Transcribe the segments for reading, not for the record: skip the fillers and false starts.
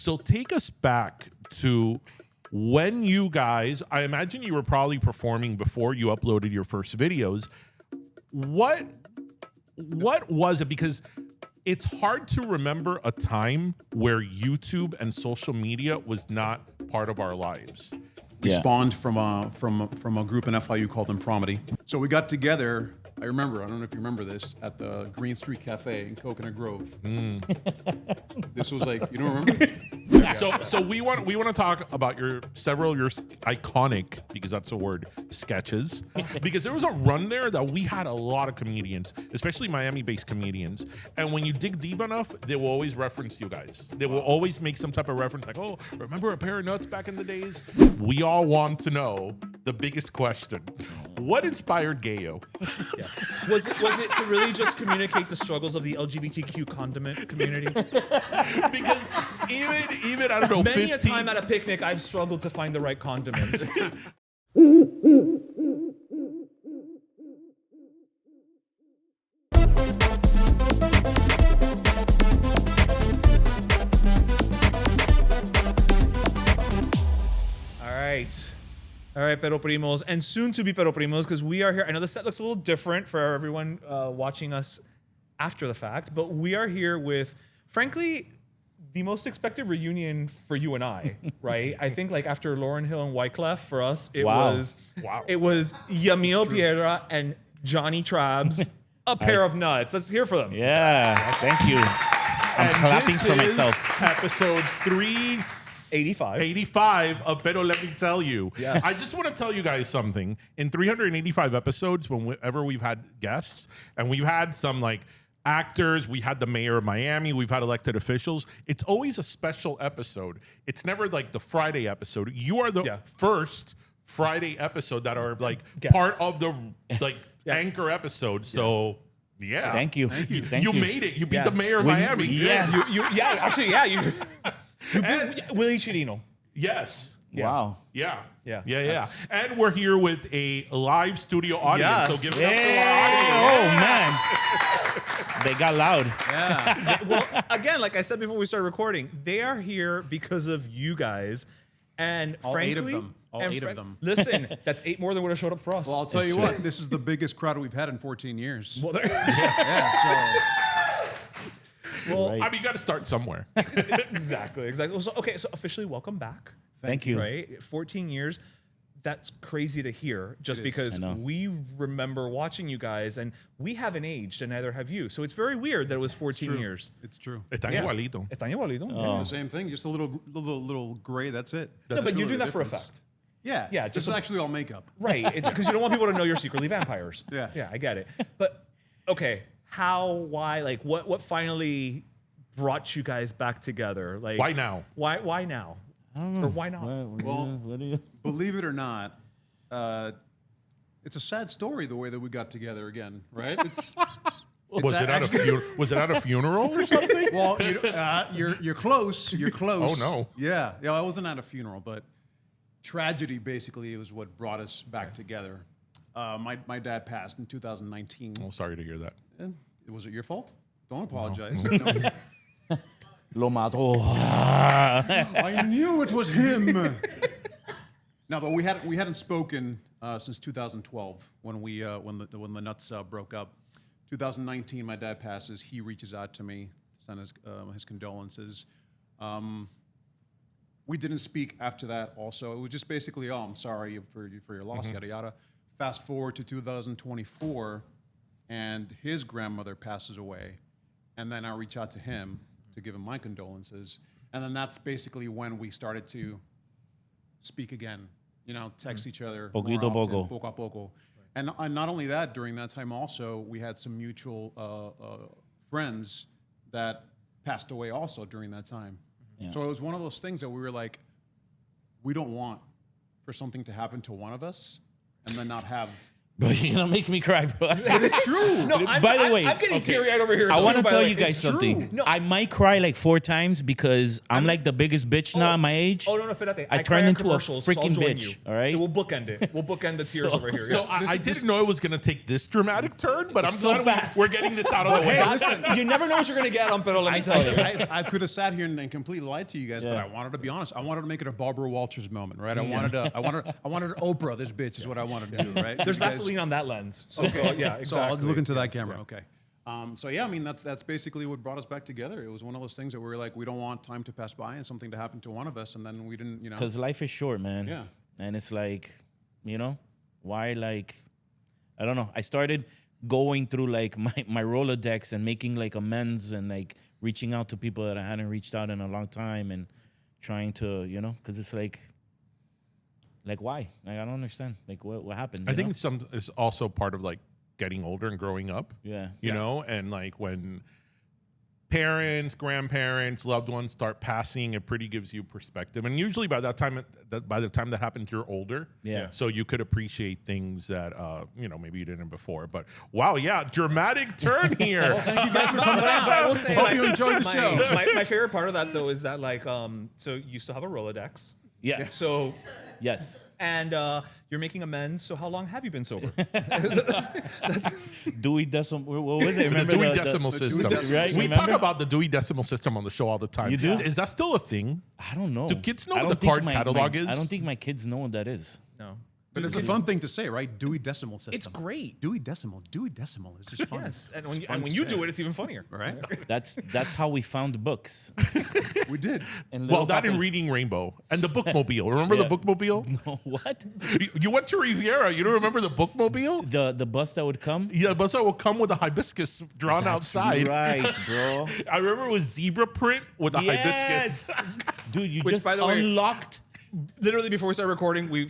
So take us back to when you guys, I imagine you were probably performing before you uploaded your first videos. What was it? Because it's hard to remember a time where YouTube and social media was not part of our lives. We spawned from a group in FIU called Impromptu. So we got together. I remember. I don't know if you remember this at the Green Street Cafe in Coconut Grove. This was like, you don't remember? So we want to talk about your iconic, because that's a word, sketches. Because there was a run there that we had a lot of comedians, especially Miami-based comedians. And when you dig deep enough, they will always reference you guys. They will always make some type of reference like, oh, remember a pair of nuts back in the days? We all want to know the biggest question. What inspired Gayo? Yeah. Was it to really just communicate the struggles of the LGBTQ condiment community? Because even I don't know, many 15... a time at a picnic, I've struggled to find the right condiment. All right, Pero Primos, and soon to be Pero Primos, because we are here. I know the set looks a little different for everyone watching us after the fact, but we are here with, frankly, the most expected reunion for you and I, right? I think like after Lauryn Hill and Wyclef, for us, it was Yamil Piedra and Johnny Trabs, a pair of nuts. Let's hear for them. Yeah, thank you. I'm clapping for myself. Episode 385 of Pero Let Me Tell You. Yes. I just want to tell you guys something. In 385 episodes, whenever we've had guests, and we've had some like actors, we had the mayor of Miami, we've had elected officials, it's always a special episode. It's never like the Friday episode. You are the first Friday episode that are like part of the like anchor episode. So yeah. Thank you. You made it. You beat the mayor of Miami. Yes. You beat Willie Chirino. Yes. Wow. Yeah. Yeah. And we're here with a live studio audience. Yes. So give it up to our audience. Oh, man. They got loud. Yeah. Well, again, like I said before we started recording, they are here because of you guys. And All frankly, 8 of them. All and 8 of them. Listen, that's 8 more than would have showed up for us. Well, I'll tell you what. This is the biggest crowd we've had in 14 years. Well, there, So I mean, you got to start somewhere. exactly. So, okay, so officially welcome back. Thank you. Right? 14 years. That's crazy to hear just because I know. we remember watching you guys and we haven't aged and neither have you. So it's very weird that it was 14 years. it's true. Están igualito. Están igualito. The same thing, just a little gray. That's it. No, That's but you're really doing the that for difference. effect. Yeah, Yeah, This just is actually all makeup. Right. It's because you don't want people to know you're secretly vampires. Yeah, I get it. But okay, how, why, like what finally brought you guys back together? Like Why now? Why now? I don't know. Or why not? What do you? Believe it or not, it's a sad story the way that we got together again, right? Was it at a funeral or something? Well, you're close. You're close. Oh, no. Yeah. I wasn't at a funeral, but tragedy basically was what brought us back together. My dad passed in 2019. Oh, sorry to hear that. Was it your fault? Don't apologize. Lo mató. I knew it was him. No, but we hadn't spoken since 2012 when the nuts broke up. 2019, my dad passes. He reaches out to me to send his condolences. We didn't speak after that. Also, it was just basically, oh, I'm sorry for your loss, yada yada. Fast forward to 2024, and his grandmother passes away, and then I reach out to him to give him my condolences, and then that's basically when we started to speak again. Text each other Poquito more often, poco. poco a poco. And not only that, during that time also, we had some mutual friends that passed away also during that time. Yeah. So it was one of those things that we were like, we don't want for something to happen to one of us and then not have Bro, you're gonna make me cry, bro. It's true. No, By the way, I'm getting teary-eyed over here. I too, want to by the tell way. you guys It's something. true. No, I might cry like 4 times because I'm like the biggest bitch now at my age. Oh, no, espérate. I cry turned on into a commercials, so I'll freaking join bitch, you. all right? We'll bookend it. We'll bookend the tears over here. So I didn't know it was going to take this dramatic turn, but I'm So glad fast. we're getting this out of the way. You never know what you're going to get on Pero, let me tell you. I could have sat here and completely lied to you guys, but I wanted to be honest. I wanted to make it a Barbara Walters moment, right? I wanted to Oprah this bitch is what I wanted to do, right? There's You guys- Vaseline on that lens. So, yeah, exactly. So I'll look into that camera. Okay. So yeah, I mean that's basically what brought us back together. It was one of those things that we were like, we don't want time to pass by and something to happen to one of us, and then we didn't, Because life is short, man. Yeah. And it's like, why like, I don't know. I started going through like my Rolodex and making like amends and like reaching out to people that I hadn't reached out in a long time and trying to, because it's like why? Like, I don't understand. Like what happened? I think it's also part of like getting older and growing up. Yeah. You know, and like when parents, grandparents, loved ones start passing, it pretty gives you perspective. And usually by the time that happens, you're older. Yeah. So you could appreciate things that maybe you didn't before. But wow, yeah, dramatic turn here. Well, thank you guys for coming But I will say, Hope like, you enjoyed the show. My favorite part of that, though, is that, like, so you still have a Rolodex. Yeah. So, Yes. and you're making amends. So how long have you been sober? Dewey Decimal. What was it? The Remember Dewey Decimal System. right? We Remember? talk about the Dewey Decimal System on the show all the time. You do? Is that still a thing? I don't know. Do kids know I what don't the think card catalog is? I don't think my kids know what that is. No. But it's a fun thing to say, right? Dewey Decimal System. It's great. Dewey Decimal is just fun. Yes. And It's when, fun and when to you say. do it, it's even funnier. Right? That's how we found books. We did. And Well, Little that Papa- and Reading Rainbow and the Bookmobile. Remember the Yeah. Bookmobile? What? You went to Riviera. You don't remember the Bookmobile? The bus that would come? Yeah, the bus will come with a hibiscus drawn outside. Right, bro. I remember it was zebra print with a hibiscus. Dude, you Which, just by the way- unlocked. Literally, before we started recording, we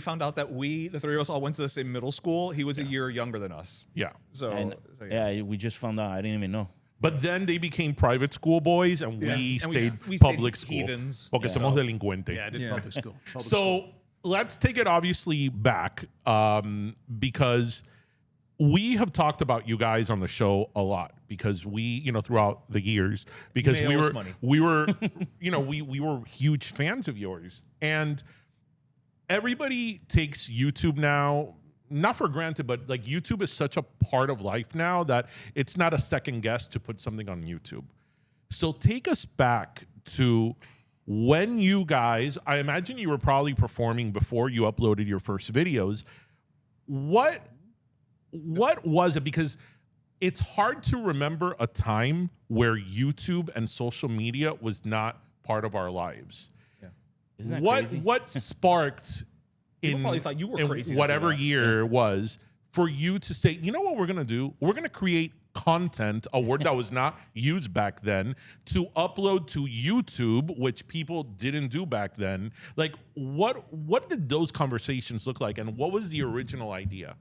found out that the 3 of us, all went to the same middle school. He was a year younger than us. Yeah. So, And yeah. we just found out. I didn't even know. But then they became private school boys and we And stayed we stayed public school. heathens. Porque somos delincuentes. Yeah, I did Yeah. public school. So let's take it obviously back because we have talked about you guys on the show a lot because we, throughout the years, because may we owe us were, money. we were, we were huge fans of yours. And everybody takes YouTube now, not for granted, but like YouTube is such a part of life now that it's not a second guess to put something on YouTube. So take us back to when you guys, I imagine you were probably performing before you uploaded your first videos. What was it? Because it's hard to remember a time where YouTube and social media was not part of our lives. Isn't that crazy? What sparked People in, probably thought you were in crazy to do whatever that. year it was for you to say, you know what we're gonna do? We're gonna create content, a word that was not used back then, to upload to YouTube, which people didn't do back then. Like, what did those conversations look like, and what was the original idea?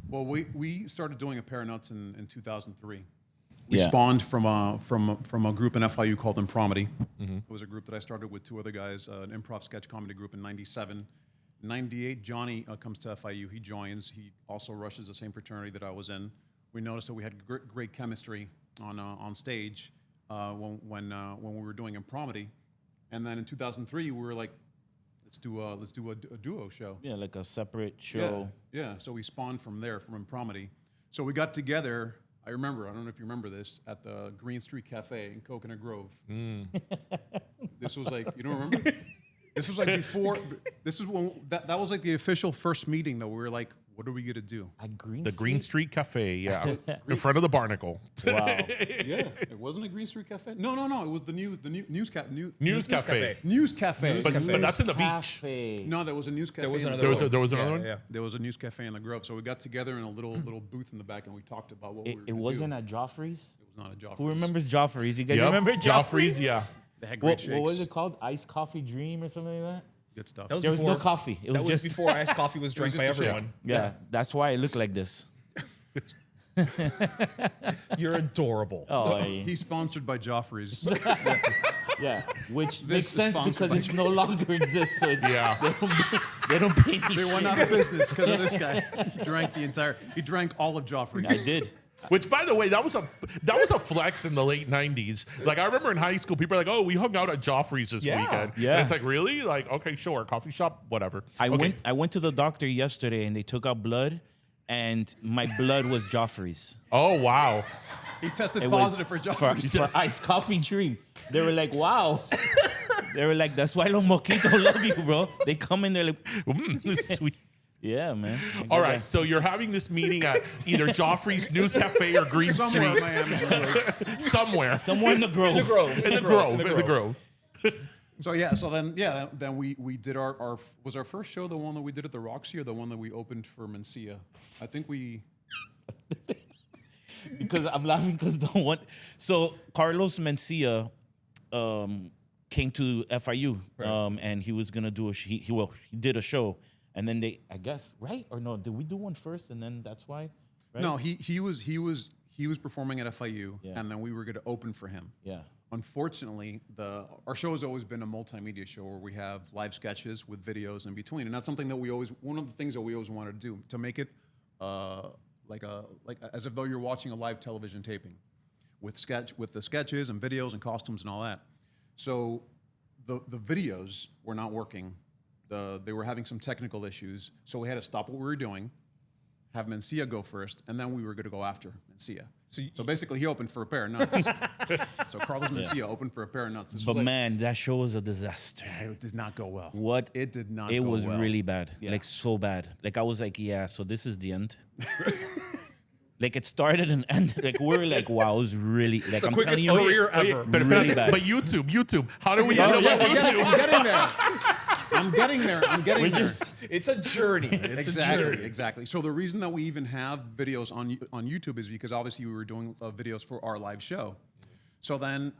Well, we started doing a pair of nuts in 2003. We Yeah. spawned from a group in FIU called Impromptu. It was a group that I started with 2 other guys, an improv sketch comedy group in '97. 98, Johnny comes to FIU. He joins. He also rushes the same fraternity that I was in. We noticed that we had great chemistry on stage when we were doing Impromptu. And then in 2003, we were like, let's do a duo show. Yeah, like a separate show. Yeah. So we spawned from there, from Impromptu. So we got together. I don't know if you remember this, at the Green Street Cafe in Coconut Grove. This was like, you don't remember? This was like before. This is when that was like the official first meeting that we were like, what are we gonna do? At Green The Green Street? Street Cafe, yeah, in front of the Barnacle. Wow. Yeah, it wasn't a Green Street Cafe. No, it was the News Cafe. News Cafe. News Cafe. But that's in the beach. Cafe. No, there was a News Cafe. There was in the another Grove. There was another Yeah, one? yeah. There was a News Cafe in the Grove. So we got together in a little booth in the back and we talked about what we were It gonna wasn't do. at Joffrey's? It was not a Joffrey's. Who remembers Joffrey's? You guys Yep. remember Joffrey's? Yeah. They had great What shakes. was it called? Iced Coffee Dream or something like that? Good stuff. That There was no coffee. It was That was just before iced coffee was drank by just a shake. everyone. Yeah, that's why it looked like this. You're adorable. Oh, He's sponsored by Joffrey's. yeah. Which This makes is sense sponsored because by- it's no longer exists. So Yeah. they don't pay me They shit. went out of business because of this guy. He drank all of Joffrey's. I did. Which, by the way, that was a flex in the late '90s. Like I remember in high school, people were like, "Oh, we hung out at Joffrey's this Yeah. weekend." Yeah. And it's like, really? Like, okay, sure, coffee shop, whatever. I Okay. went to the doctor yesterday and they took out blood, and my blood was Joffrey's. Oh wow. He tested It was positive for Joffrey's. for iced coffee dream. They were like, wow. They were like, that's why Los Moquitos love you, bro. They come in there like, Sweet. yeah, man. All right, so you're having this meeting at either Joffrey's News Cafe or Green Somewhere in Street. Miami. Somewhere. Somewhere in the Grove. In the Grove. So then we did our was our first show the one that we did at the Roxy or the one that we opened for Mencia? I think we. Because I'm laughing because the one. So Carlos Mencia came to FIU and he was gonna do he did a show, and then they, I guess, right or no, did we do one first and then that's why? Right? No, he was performing at FIU, Yeah. and then we were going to open for him. Yeah. Unfortunately, our show has always been a multimedia show where we have live sketches with videos in between, and that's something that one of the things that we always wanted to do, to make it like as if though you're watching a live television taping, with the sketches and videos and costumes and all that. So the videos were not working. They were having some technical issues, so we had to stop what we were doing, have Mencia go first, and then we were going to go after Mencia. So basically, he opened for a pair of nuts. So Carlos Mencia opened for a pair of nuts. This But was like- man, that show was a disaster. it did not go well. What? It did not. It go was well. really bad. Yeah. Like so bad. Like I was like, yeah, so this is the end. Like it started and ended. Like we're like, wow, it was really like the I'm quickest telling you. career ever. Really bad. But YouTube. How do we end up on YouTube? I'm getting there. I'm getting there. I'm getting there. It's a journey. It's a journey. Exactly. So the reason that we even have videos on YouTube is because obviously we were doing videos for our live show. So then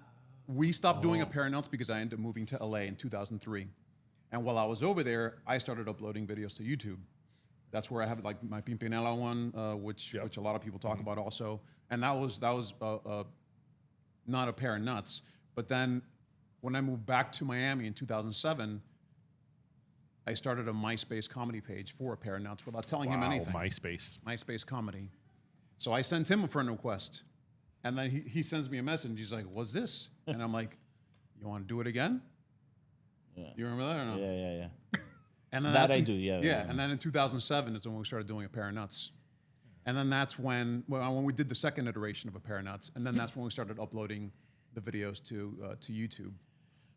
we stopped doing a pair of nuts because I ended up moving to LA in 2003. And while I was over there, I started uploading videos to YouTube. That's where I have like my Pimpinela one, which a lot of people talk about also. And that was not a pair of nuts. But then when I moved back to Miami in 2007, I started a MySpace comedy page for a pair of nuts without telling him anything. MySpace Comedy. So I sent him a friend request, and then he sends me a message. He's like, "What's this?" And I'm like, "You want to do it again?" Yeah. You remember that or no? Yeah. And then That that's I do, yeah. And then in 2007 is when we started doing a pair of nuts. And then that's when we did the second iteration of a pair of nuts. And then that's when we started uploading the videos to YouTube.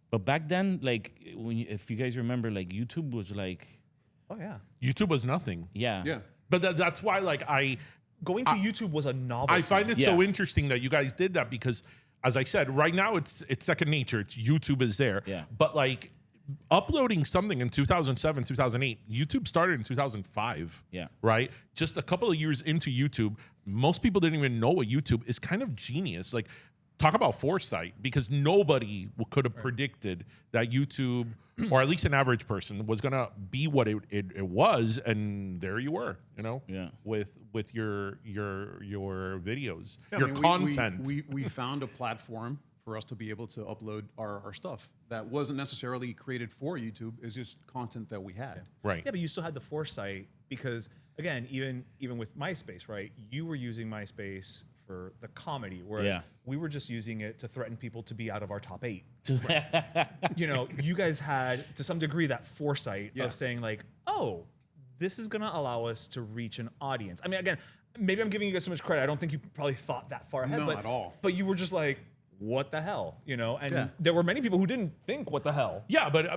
But back then, like if you guys remember, like YouTube was like, Oh yeah. YouTube was nothing. yeah. Yeah. But that's why, like, Going to YouTube was a novelty. I find it so Yeah. interesting that you guys did that because, as I said, right now it's second nature. It's YouTube is there. Yeah. But like uploading something in 2007, 2008, YouTube started in 2005. Yeah. Right? Just a couple of years into YouTube, most people didn't even know what YouTube is. Kind of genius. Like, talk about foresight, because nobody could have predicted that YouTube, or at least an average person, was gonna be what it was, and there you were, Yeah. with your videos, Yeah, your I mean, content. We found a platform for us to be able to upload our stuff that wasn't necessarily created for YouTube. It's just content that we had. Right. Yeah, but you still had the foresight because, again, even with MySpace, right? You were using MySpace for the comedy, whereas Yeah. we were just using it to threaten people to be out of our top 8. You guys had, to some degree, that foresight Yeah. of saying like, oh, this is going to allow us to reach an audience. I mean, again, maybe I'm giving you guys so much credit. I don't think you probably thought that far ahead. No, but, at all. But you were just like, what the hell? And Yeah. there were many people who didn't think, what the hell? Yeah, but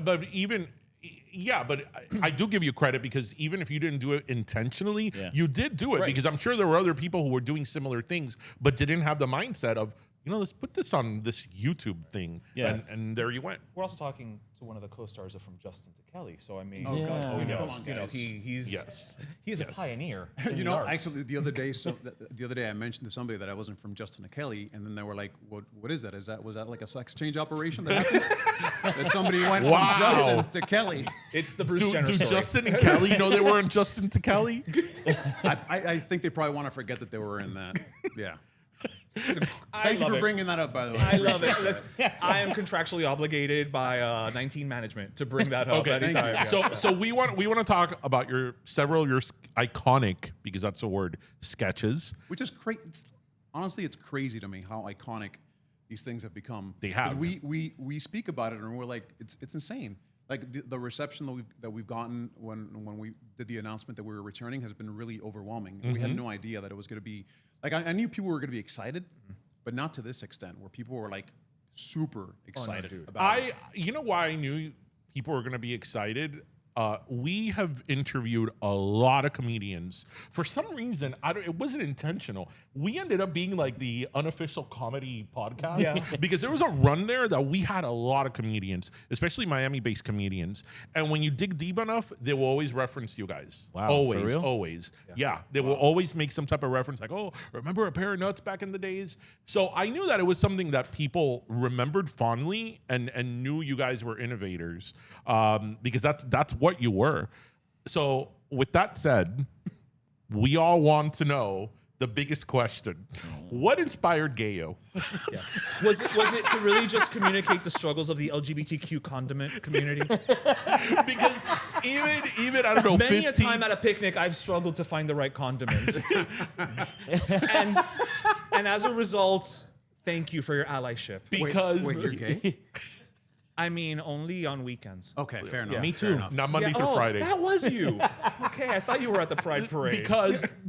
I do give you credit, because even if you didn't do it intentionally, Yeah. you did do it, Right. because I'm sure there were other people who were doing similar things but didn't have the mindset of let's put this on this YouTube thing. Yeah. And there you went. We're also talking to one of the co-stars of From Justin to Kelly, so I mean, Yeah. God. Yeah. Come on, guys. he's Yes. he is a Yes. pioneer. in You the know, arts. actually, the other day, I mentioned to somebody that I wasn't from Justin to Kelly, and then they were like, "What is that? Was that like a sex change operation that happened? That somebody went Wow. from Justin to Kelly?" It's the Bruce Do Jenner story. Justin and Kelly know they were on Justin to Kelly? I think they probably want to forget that they were in that. Yeah. I Thank you love for it. bringing that up, by the way. I love it. I am contractually obligated by 19 management to bring that up Okay. anytime. Thank you. Yeah. So we want to talk about your iconic, because that's a word, sketches. Which is crazy. Honestly, it's crazy to me how iconic these things have become. They have. We speak about it and we're like, it's insane. Like the reception that we've gotten when we did the announcement that we were returning has been really overwhelming. We had no idea that it was going to be like I knew people were going to be excited, but not to this extent where people were like super excited about it. You know why I knew people were going to be excited? We have interviewed a lot of comedians. For some reason, it wasn't intentional. We ended up being like the unofficial comedy podcast because there was a run there that we had a lot of comedians, especially Miami-based comedians. And when you dig deep enough, they will always reference you guys. Wow, always, for real? always. Yeah, they will always make some type of reference like, "Oh, remember a pair of nuts back in the days?" So I knew that it was something that people remembered fondly and knew you guys were innovators because that's what you were. So with that said, we all want to know the biggest question. What inspired Gayo? Was it to really just communicate the struggles of the LGBTQ condiment community? Because even I don't know, Many 15 a time at a picnic, I've struggled to find the right condiment. and as a result, thank you for your allyship. because Wait, you're gay? I mean, only on weekends. Okay, fair enough. Me fair too. enough. not Monday Yeah, through Friday. That was you. Okay, I thought you were at the Pride Parade.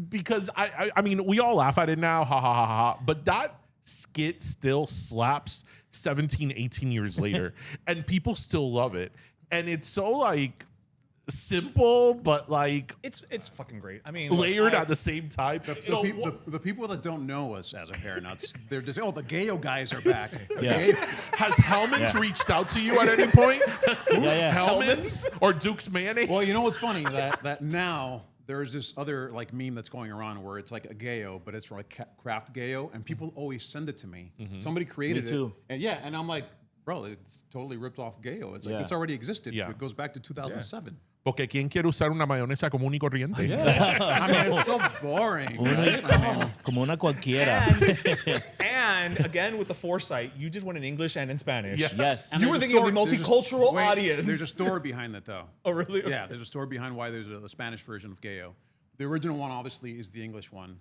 because I mean we all laugh at it now, ha ha ha ha, but that skit still slaps 17, 18 years later and people still love it. And it's so like simple but like it's fucking great. I mean, look, layered at the same time. So The people that don't know us as a pair of nuts, they're just, "Oh, the Gayo guys are back." Yeah. has Hellman's Yeah. reached out to you at any point? Yeah. Hellman's or Duke's mayonnaise? Well, you know what's funny that now there's this other like meme that's going around where it's like a Gayo, but it's from like craft Gayo, and people always send it to me. Somebody created Me too. it, and I'm like, bro, it's totally ripped off Gayo. It's like Yeah. this already existed. Yeah. It goes back to 2007. Porque ¿quién quiere usar una mayonesa común y corriente? I mean, it's so boring. Right? I mean, Como una cualquiera. and again with the foresight, you just went in English and in Spanish. Yeah. Yes. You were there's a thinking of the there's a- multicultural wait, audience. There's a story behind that, though. Oh, really? Yeah, there's a story behind why there's a Spanish version of Gayo. The original one, obviously, is the English one.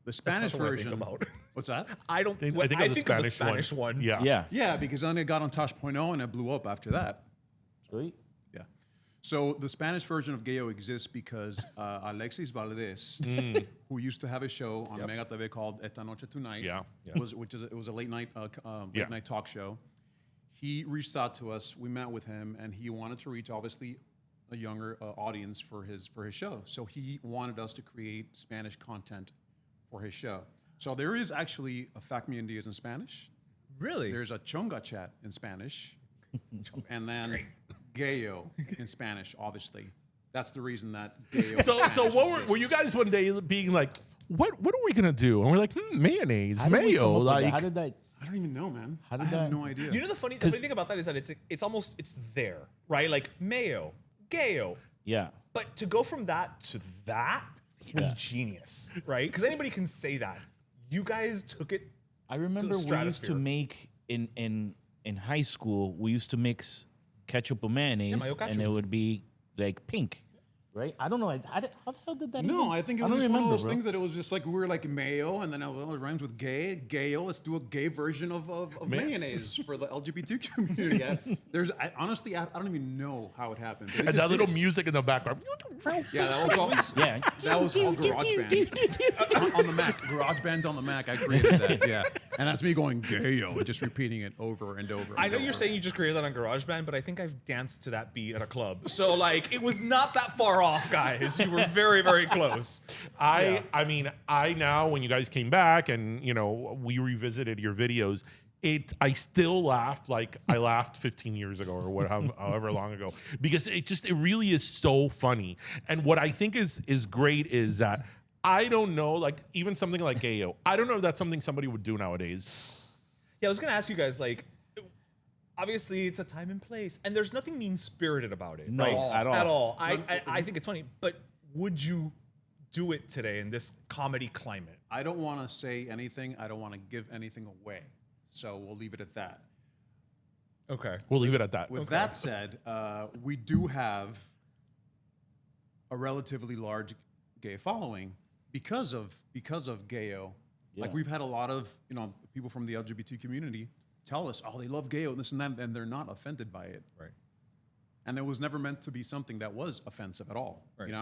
The Spanish the one I think version. about. What's that? I don't. I think, I of the think of the Spanish, Spanish one. Yeah. Yeah. Yeah, because then it got on Tosh.0 and it blew up after that. Sweet. Yeah. So the Spanish version of Gayo exists because Alexis Valdez, who used to have a show on Mega TV called Esta Noche Tonight, Yeah. it was a late night talk show. He reached out to us. We met with him, and he wanted to reach obviously a younger audience for his show. So he wanted us to create Spanish content for his show. So there is actually a Facme Diaz in Spanish. Really? There's a Chonga chat in Spanish, and then Gayo in Spanish. Obviously, that's the reason that Gayo. So what were you guys one day being like, what are we gonna do? And we're like, mayonnaise, How did we mayo, come up with that? like How did that? I don't even know, man. How I did have that- no idea. You know the funny thing about that is that it's almost there, right? Like mayo, Gayo. Yeah. But to go from that to that was genius, right? Because anybody can say that. You guys took it. I remember we used stratosphere. to make in high school. We used to mix ketchup and mayonnaise, mayo ketchup. and it would be like pink, right? I don't know. How the hell did that? No, even- I think it I was don't just one of remember, those bro. things that it was just like we were like mayo, and then it rhymes with gay. Gayo, let's do a gay version of mayonnaise for the LGBT community. Honestly, I don't even know how it happened. But it and just that little did. music in the background. Yeah, that was all. Yeah. That was all GarageBand on the Mac. GarageBand on the Mac. I created that. Yeah, and that's me going Gayo and just repeating it over and over. I and know you're over. saying you just created that on GarageBand, but I think I've danced to that beat at a club. So like, it was not that far off, guys. You were very, very close. I mean, I now when you guys came back and we revisited your videos, I still laugh like I laughed 15 years ago or however long ago, because it really is so funny. And what I think is great is that I don't know, like even something like Gayo, I don't know if that's something somebody would do nowadays. Yeah, I was gonna ask you guys, like, obviously it's a time and place, and there's nothing mean-spirited about it. No, right? at all. At all. I think it's funny, but would you do it today in this comedy climate? I don't want to say anything. I don't want to give anything away. So we'll leave it at that. Okay. We'll leave it at that. With that said, we do have a relatively large gay following because of Gayo. Like we've had a lot of people from the LGBT community tell us, oh, they love Gayo and this and that, and they're not offended by it. Right. And it was never meant to be something that was offensive at all. Right.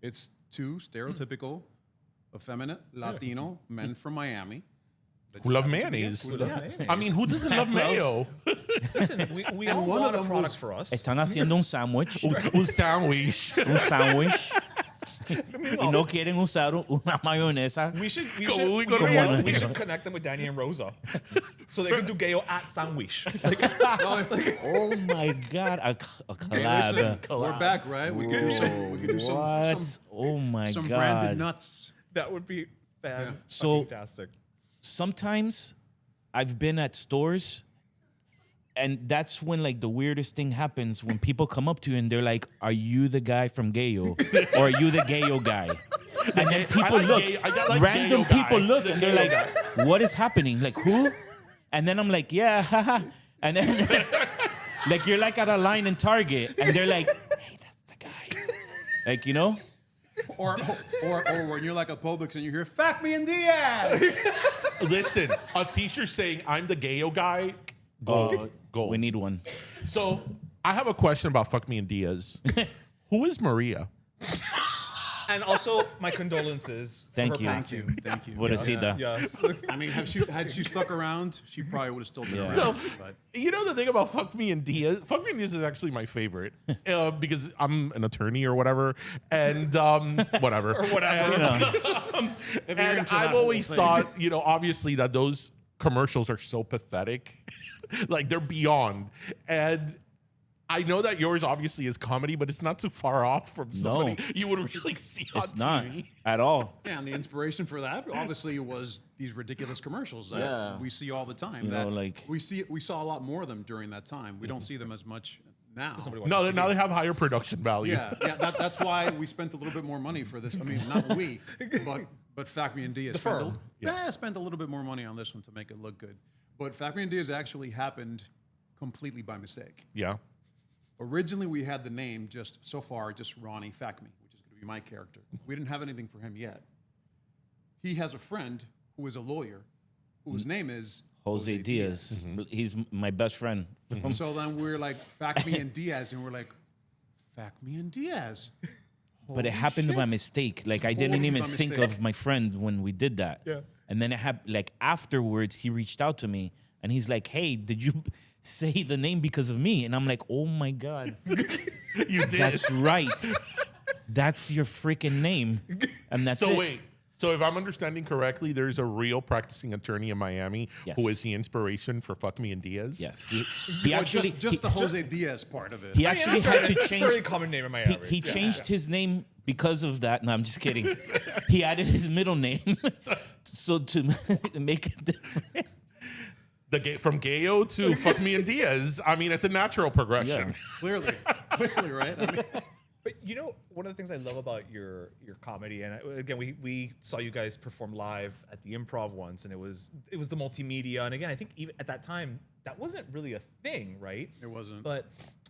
It's two stereotypical, effeminate Latino men from Miami. Who love mayonnaise. I mean, who doesn't love mayo? Listen, we all one of want a them product was- for us. Están haciendo un sándwich. Un sandwich. Un sándwich. Y no quieren usar una mayonesa. We should connect them with Danny and Rosa, so they can do Gayo at Sandwich. Oh my God, a collab. We're back, right? We could do some What? Oh my some God. branded nuts. That would be So- fantastic. Sometimes I've been at stores and that's when like the weirdest thing happens when people come up to you and they're like, are you the guy from Gayo? Or are you the Gayo guy? And then people like look, Gayo- I got like random Gayo guy. people look and they're like, what is happening? Like who? And then I'm like, yeah, haha. And then like you're like at a line in Target and they're like, hey, that's the guy. Like, Or when you're like a Publix and you hear Facme Diaz. Listen, a t-shirt saying I'm the Gayo guy. Gold. Gold. we need one. So I have a question about Facme Diaz. Who is Maria? And also, my condolences. Thank for you. her passing. Thank you. Pobrecita. Yes. I mean, had she stuck around, she probably would have still been Yeah. around. So, but you know the thing about Facme Diaz? Facme Diaz is actually my favorite because I'm an attorney or whatever, and whatever. Or whatever. if you're And into I've that always whole thing. thought, obviously that those commercials are so pathetic, like they're beyond. And I know that yours obviously is comedy, but it's not too far off from somebody you would really see on It's not TV. at all. Yeah, and the inspiration for that obviously was these ridiculous commercials that Yeah. we see all the time. You that know, like- we saw a lot more of them during that time. We don't see them as much now. No, now they have higher production value. Yeah, that's why we spent a little bit more money for this. I mean, not we, but Facme and Diaz spent a little bit more money on this one to make it look good. But Facme and Diaz actually happened completely by mistake. Yeah. Originally, we had the name just Ronnie Facme, which is going to be my character. We didn't have anything for him yet. He has a friend who is a lawyer, whose name is Jose Diaz. He's my best friend. So then we're like Facme and Diaz, and we're like Facme and Diaz. But it happened by mistake. Like I didn't Totally even by think mistake. of my friend when we did that. Yeah. And then it happened. Like afterwards, he reached out to me and he's like, "Hey, did you say the name because of me?" And I'm like, "Oh my God, You did. that's right. That's your freaking name." And that's So it. wait. So if I'm understanding correctly, there's a real practicing attorney in Miami Yes. who is the inspiration for Facme and Diaz. Yes, he Well, actually just the Jose Diaz part of it. he actually had to It's a change. very common name in Miami. He changed his name because of that. No, I'm just kidding. He added his middle name so to make it different. From Gayo to Facme and Diaz. I mean, it's a natural progression. Clearly, right? I mean, But one of the things I love about your comedy, and again, we saw you guys perform live at the Improv once, and it was the multimedia, and again, I think even at that time that wasn't really a thing, right? It wasn't. But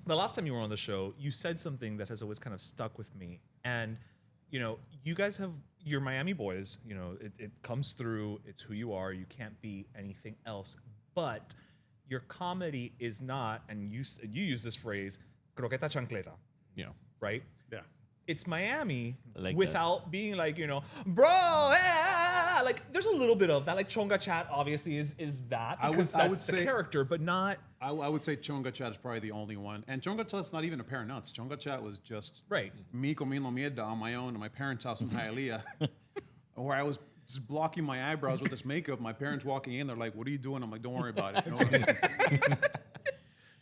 the last time you were on the show, you said something that has always kind of stuck with me, and you guys have your Miami boys. It comes through. It's who you are. You can't be anything else. But your comedy is not, and you use this phrase, croqueta chancleta. Yeah. Right? yeah. It's Miami I like without being like, bro, Yeah, like there's a little bit of that. Like Chonga Chat obviously is that because I would that's the say- character, but not I would say Chonga Chat is probably the only one. And Chonga Chat's not even a pair of nuts. Chonga Chat was just right. me comiendo mierda on my own at my parents' house in Hialeah, where I was just blocking my eyebrows with this makeup. My parents walking in, they're like, "What are you doing?" I'm like, "Don't worry about it." You know?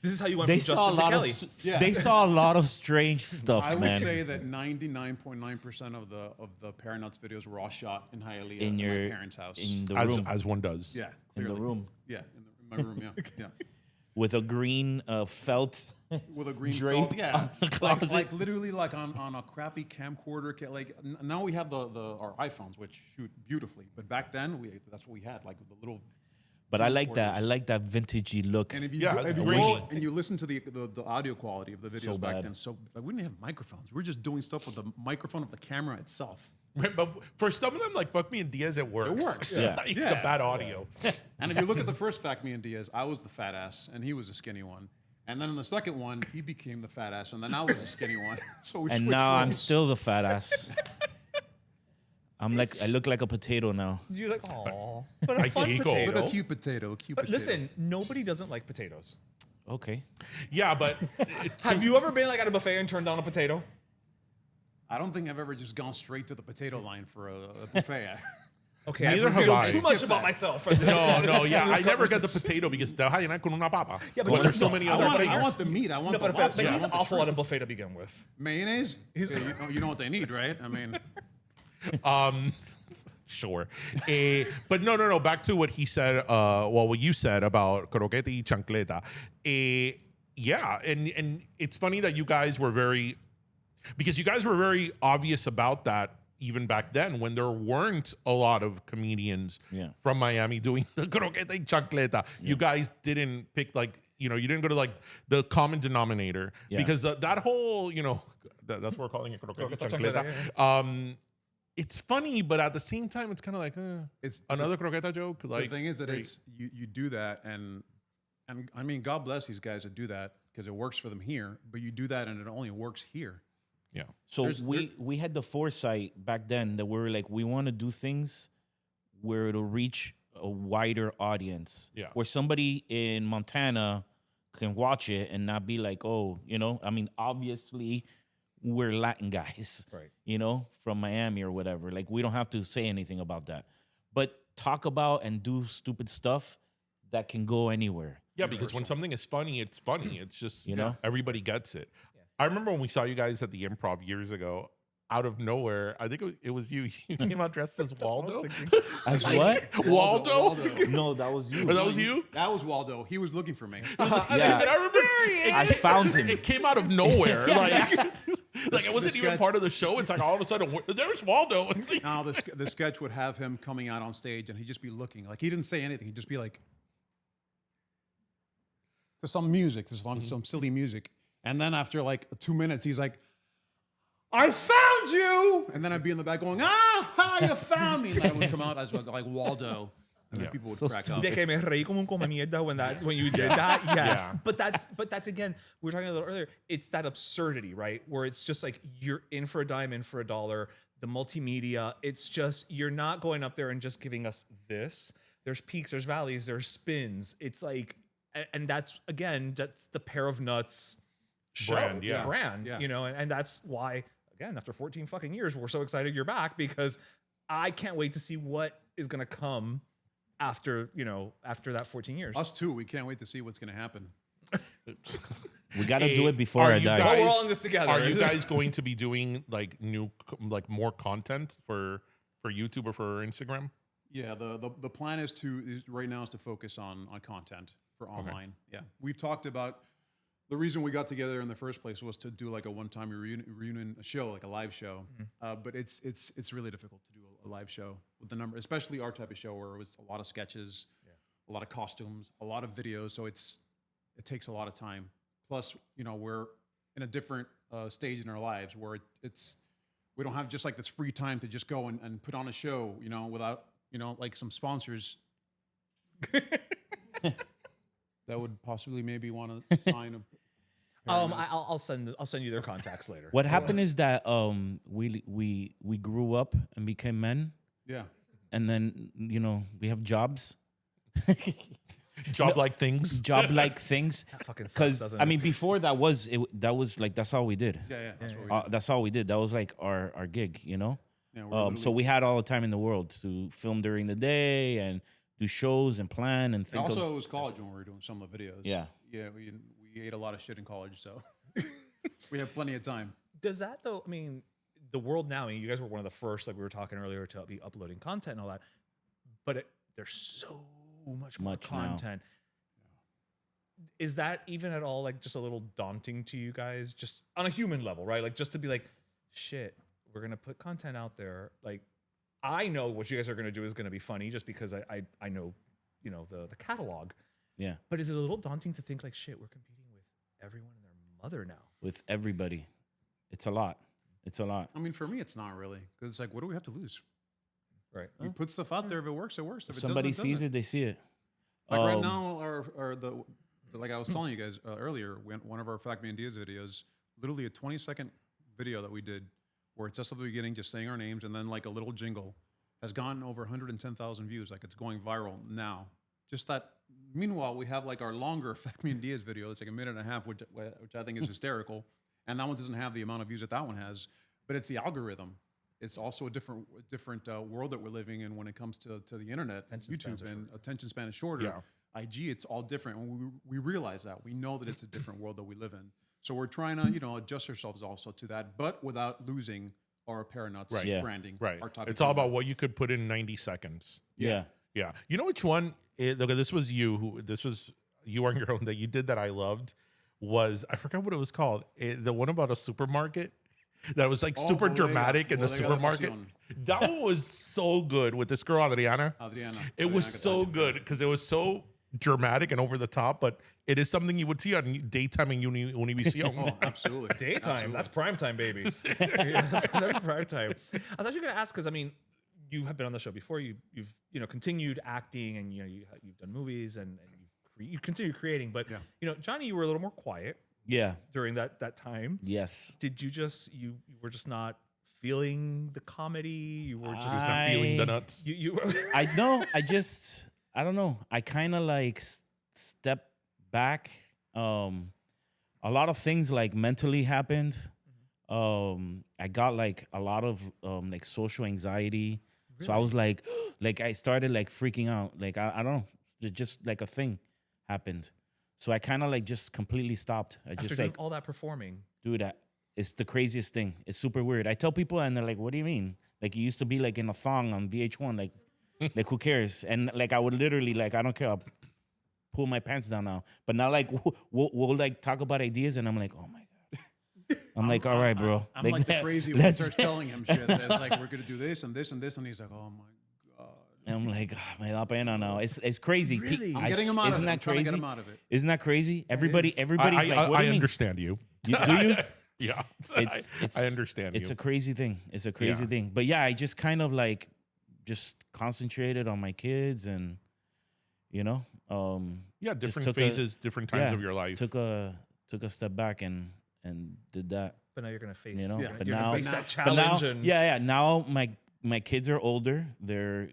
This is how you went They from saw a Justin to lot Kelly. of Yeah. they saw a lot of strange stuff, I would man. say that 99.9% of the Pair Nuts videos were all shot in Hialeah in at your my parents' house. in the as room, as one does. yeah, in the clearly. room Yeah, in my room. Yeah, yeah. with a green felt. With a green Drape felt, yeah, on the closet. like literally like on a crappy camcorder. Now we have our iPhones which shoot beautifully, but back then that's what we had, like the little. But I like that. I camcorders. like that vintagey look. And if you, Yeah, go, if you great. go and you listen to the audio quality of the videos back bad. then, so like we didn't have microphones. We were just doing stuff with the microphone of the camera itself. Right, but for some of them, like Facme and Diaz, it works. It works. Yeah. Like, Yeah. the bad audio. And if you look at the first Facme and Diaz, I was the fat ass and he was the skinny one. And then in the second one, he became the fat ass, and then I was the skinny one. So we And switched now I'm roles. still the fat ass. I look like a potato now. You're like, oh, but a Like fun Chico. potato. But a cute potato, a cute But potato. listen, nobody doesn't like potatoes. Okay. Yeah, but Have you ever been like at a buffet and turned down a potato? I don't think I've ever just gone straight to the potato line for a buffet. Okay, Neither I have feel I. too much Skip about that. myself. no, yeah, This I never get the conversation. potato because the hayanan con una papa. Yeah, but When you- there's so no, many I other want- I flavors. want the meat. I want No, the but lobster. I he's want the awful shrimp. at a buffet to begin with. Mayonnaise? Yeah, you know what they need, right? I mean, Sure. But no. Back to what he said, what you said about croqueta y chancleta. Yeah, and it's funny that you guys were very obvious about that even back then when there weren't a lot of comedians Yeah. from Miami doing the croqueta y chancleta. You guys didn't pick you didn't go to like the common denominator Yeah. because that whole, that's what we're calling it, croqueta y Croqueta, chancleta. It's funny, but at the same time, it's kind of like it's another croqueta joke. Like, the thing is that great. it's you do that, and I mean, God bless these guys that do that because it works for them here. But you do that, and it only works here. yeah. So we had the foresight back then that we were like, we want to do things where it'll reach a wider audience. Yeah. Where somebody in Montana can watch it and not be like, oh, I mean, obviously we're Latin guys, Right. From Miami or whatever. Like, we don't have to say anything about that. But talk about and do stupid stuff that can go anywhere. Yeah, because when something is funny, it's funny. It's just, You know? everybody gets it. I remember when we saw you guys at the Improv years ago, out of nowhere, I think it was you. You came out dressed as Waldo. As what? Waldo? No, that was you. Or that was you? That was Waldo. He was looking for me. Yeah. And I remember I found him. it came out of nowhere. Like it wasn't even sketch- part of the show. It's like all of a sudden, there's Waldo. It's like, Now the sketch would have him coming out on stage, and he'd just be looking. Like he didn't say anything. He'd just be like, to some music, some silly music, and then after like 2 minutes, he's like, "I found you!" And then I'd be in the back going, you found me!" And then I would come out as like Waldo, and then people would So crack up. De que me reí como un come mierda when you did that. Yes. Yeah. But that's again, we were talking a little earlier. It's that absurdity, right? Where it's just like you're in for a dime, in for a dollar. The multimedia, it's just you're not going up there and just giving us this. There's peaks, there's valleys, there's spins. It's like, and that's the pair of nuts show, Brand, yeah. brand, Yeah. and that's why again after 14 fucking years we're so excited you're back because I can't wait to see what is going to come after that 14 years. Us too. We can't wait to see what's going to happen. We got to do it before Are I you die. guys- we're all in this together. Are you guys going to be doing like more content for YouTube or for Instagram? Yeah, the plan is right now is to focus on content for online. Yeah, we've talked about the reason we got together in the first place was to do like a one-time reunion show, like a live show. But it's really difficult to do a live show with the number, especially our type of show where it was a lot of sketches, a lot of costumes, a lot of videos. So it takes a lot of time. Plus, we're in a different stage in our lives where we don't have just like this free time to just go and put on a show, without like some sponsors that would possibly maybe want to sign a. I'll send you their contacts later. What happened is that we grew up and became men, Yeah. and then you know we have jobs. Job like things. Job like things. fucking sucks, Because doesn't I it? mean, before that was like that's all we did. Yeah, that's what we do. That's all we did. That was like our gig, you know. Yeah, we're So literally- we had all the time in the world to film during the day and do shows and plan and And think. also, of, it was college when we were doing some of the videos. Yeah. Yeah, we ate a lot of shit in college, so we have plenty of time. Does that though? I mean, the world now. I mean, you guys were one of the first, like we were talking earlier, to be uploading content and all that. But there's so much more Much now. content. Is that even at all like just a little daunting to you guys, just on a human level, right? Like just to be like, shit, we're gonna put content out there. Like, I know what you guys are gonna do is gonna be funny, just because I know, you know, the catalog. yeah, But is it a little daunting to think like, shit, we're competing with everyone and their mother now? with everybody, it's a lot. It's a lot. I mean, for me, it's not really because it's like, what do we have to lose? Right. We put stuff out there. If it works, it works. If If it somebody doesn't, sees it, they see it. Like right Um, now, like I was telling you guys earlier, one of our Facme Diaz videos, literally a 20-second video that we did, where it's just at the beginning, just saying our names, and then like a little jingle, has gotten over 110,000 views. Like it's going viral now. Just that. Meanwhile, we have like our longer Facme Diaz video. It's like a minute and a half, which I think is hysterical, and that one doesn't have the amount of views that one has. But it's the algorithm. It's also a different world that we're living in when it comes to the internet, YouTube, and attention span is shorter. Yeah. IG, it's all different. And we realize that. We know that it's a different world that we live in. So we're trying to, you know, adjust ourselves also to that, but without losing our Paranuts Right. Yeah. branding. Right. Our top It's all about what you could put in 90 seconds. Yeah. Yeah. You know which one? Look, this was you on your own that you did that I loved. Was I forgot what it was called? The one about a supermarket that was like super Bodega. dramatic in the Bodega de supermarket. Pasión. That one was so good with this girl Adriana. Adriana. It was Adriana so Catania. good because it was so dramatic and over the top, but it is something you would see on daytime in Univision. Oh, absolutely. Daytime. That's prime time, baby. Yeah, that's prime time. I was actually going to ask because I mean, you have been on the show before. You've you know continued acting and you've done movies and you continue creating. But you know, Johnny, you were a little more quiet Yeah. during that time. Yes. Did you you were just not feeling the comedy? You were just Not feeling the nuts. you I know. I don't know. I kind of like step back. A lot of things like mentally happened. I got like a lot of like social anxiety. So I was like I started like freaking out. Like I don't know. Just like a thing happened. So I kind of like just completely stopped. I after just doing like, all that performing. dude, it's the craziest thing. It's super weird. I tell people and they're like, what do you mean? Like you used to be like in a thong on VH1. Like who cares? And like I would literally like, I don't care. I'll pull my pants down now. But now like we'll like talk about ideas and I'm like, oh my God. I'm like, all right, bro. I'm like the crazy one that starts telling him shit. It's like, we're going to do this and this and this. And he's like, oh my God. And I'm like, oh, me da pena now. It's crazy. Really? I'm getting him out of Isn't it. that I'm trying to crazy? get him out of it. Isn't that crazy? Everybody's like, what I do you mean? understand you. Do you? Yeah. It's I understand It's you. a crazy thing. It's a crazy Yeah. thing. But yeah, I just kind of like just concentrated on my kids and you know, Yeah, just different took phases, different times of your life. Took a step back and did that. But now you're gonna face, You know, you're but gonna now- face that But challenge. now, and yeah. Now my kids are older. They're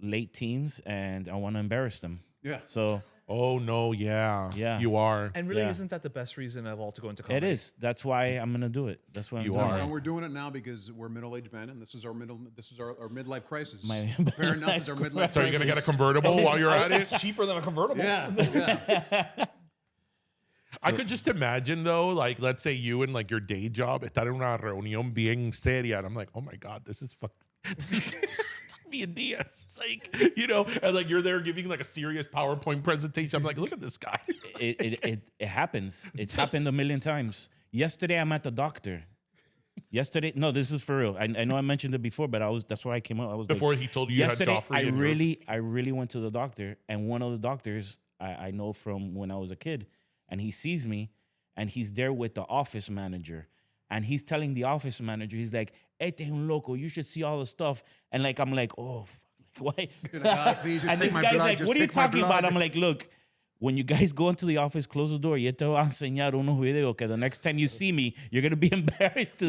late teens, and I want to embarrass them. Yeah. So Oh no, yeah. Yeah. You are. And really, Yeah. isn't that the best reason of all to go into comedy? it is. That's why I'm gonna do it. That's why I'm You doing are. it. And we're doing it now because we're middle-aged men, and this is our midlife crisis. My Paranuts is our midlife So you're crisis. gonna get a convertible while you're at it? It's cheaper than a convertible. Yeah. I could just imagine though, like let's say you and like your day job estar en una reunión bien seria, and I'm like, oh my God, this is me and Diaz. It's like, and like you're there giving like a serious PowerPoint presentation. I'm like, look at this guy. It happens. It's happened a million times. Yesterday, I'm at the doctor. No, this is for real. I know I mentioned it before, but that's why I came up. I was Before like, he told you you had yesterday, Joffrey in your- I really went to the doctor, and one of the doctors I know from when I was a kid, and he sees me, and he's there with the office manager, and he's telling the office manager, he's like, "Este es un loco. You should see all the stuff." And like I'm like, "Oh, fuck. Why?" Please just And take this my guy's blood, like, just "What are you take my talking about?" blood. I'm like, "Look, when you guys go into the office, close the door. Yo te voy a enseñar unos videos. Okay, the next time you see me, you're gonna be embarrassed to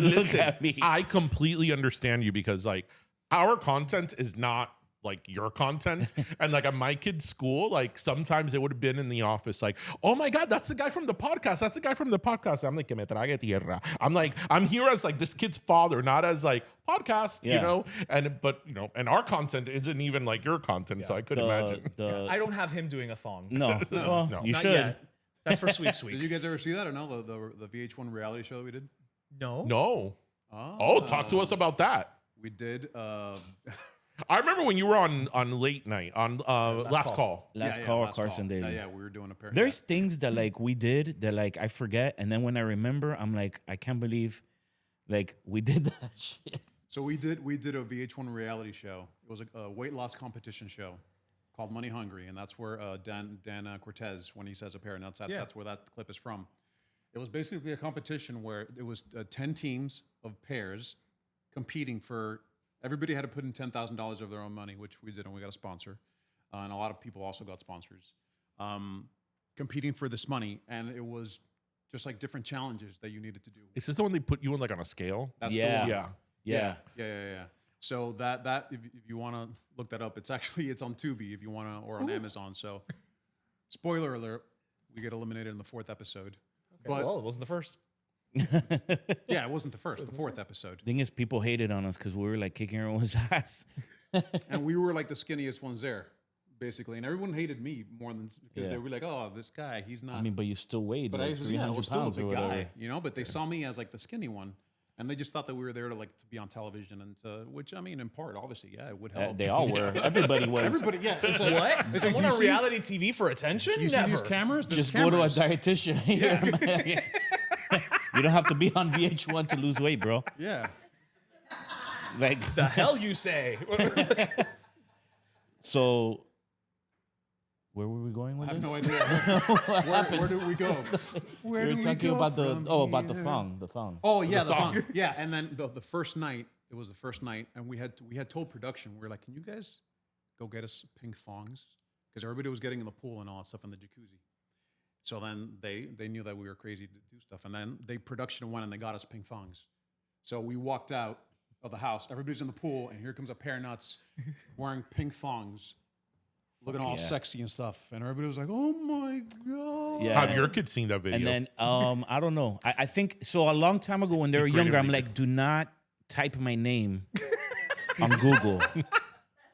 look Listen, at me." I completely understand you because like our content is not like your content. And like at my kid's school, like sometimes it would have been in the office like, oh my God, that's the guy from the podcast. That's the guy from the podcast. I'm like, que me trague tierra. I'm like, I'm here as like this kid's father, not as like podcast, you know? But and our content isn't even like your content. So I could imagine. I don't have him doing a thong. No, well, you Not should. yet. That's for Sweep Did Sweep. you guys ever see that or no? The VH1 reality show that we did? No. No. Oh, talk to us about that. We did. I remember when you were on late night on last call. Last call, Carson Daly. Yeah, we were doing a pair. There's things that like we did that like I forget, and then when I remember, I'm like, I can't believe, like we did that shit. So we did a VH1 reality show. It was a weight loss competition show called Money Hungry, and that's where Dan Cortez, when he says a pair, and that's where that clip is from. It was basically a competition where it was 10 teams of pairs competing for. Everybody had to put in $10,000 of their own money, which we did, and we got a sponsor. And a lot of people also got sponsors. Competing for this money, and it was just like different challenges that you needed to do. Is this the one they put you on like on a scale? That's Yeah. the one. Yeah. Yeah. So that if you want to look that up, it's on Tubi if you want to, or on Amazon. So, spoiler alert, we get eliminated in the 4th episode. Okay, well, it wasn't the first. Yeah, it wasn't the first, the 4th episode. Thing is, people hated on us because we were like kicking everyone's ass. And we were like the skinniest ones there, basically. And everyone hated me more than because they were like, "Oh, this guy, he's not." I mean, but you still weighed but like I was, 300 was still a pounds or big whatever. guy, you know. But they saw me as like the skinny one, and they just thought that we were there to be on television, and which I mean, in part, obviously, yeah, it would help. They all were. Everybody was. Everybody, yeah. It's like, What? it's like, Someone you on see- reality TV for attention? You see Never. these cameras? There's Just go to a cameras. dietitian. You don't have to be on VH1 to lose weight, bro. Yeah. Like The hell you say? so. Where were we going with I have this? no idea. Where did we go? Where We do were we talking go about from about the here? thong. The thong. Oh yeah, the thong. Yeah, and then the first night, it was the first night, and we had told production, we were like, can you guys go get us pink thongs? Because everybody was getting in the pool and all that stuff in the jacuzzi. So then they knew that we were crazy to do stuff, and then production went and they got us pink thongs. So we walked out of the house, everybody's in the pool, and here comes a pair of nuts wearing pink thongs, looking all sexy and stuff, and everybody was like, "Oh my god!" Yeah. Have your kids seen that video? And then I don't know. I think so. A long time ago when they were younger, I'm like, do not type my name on Google.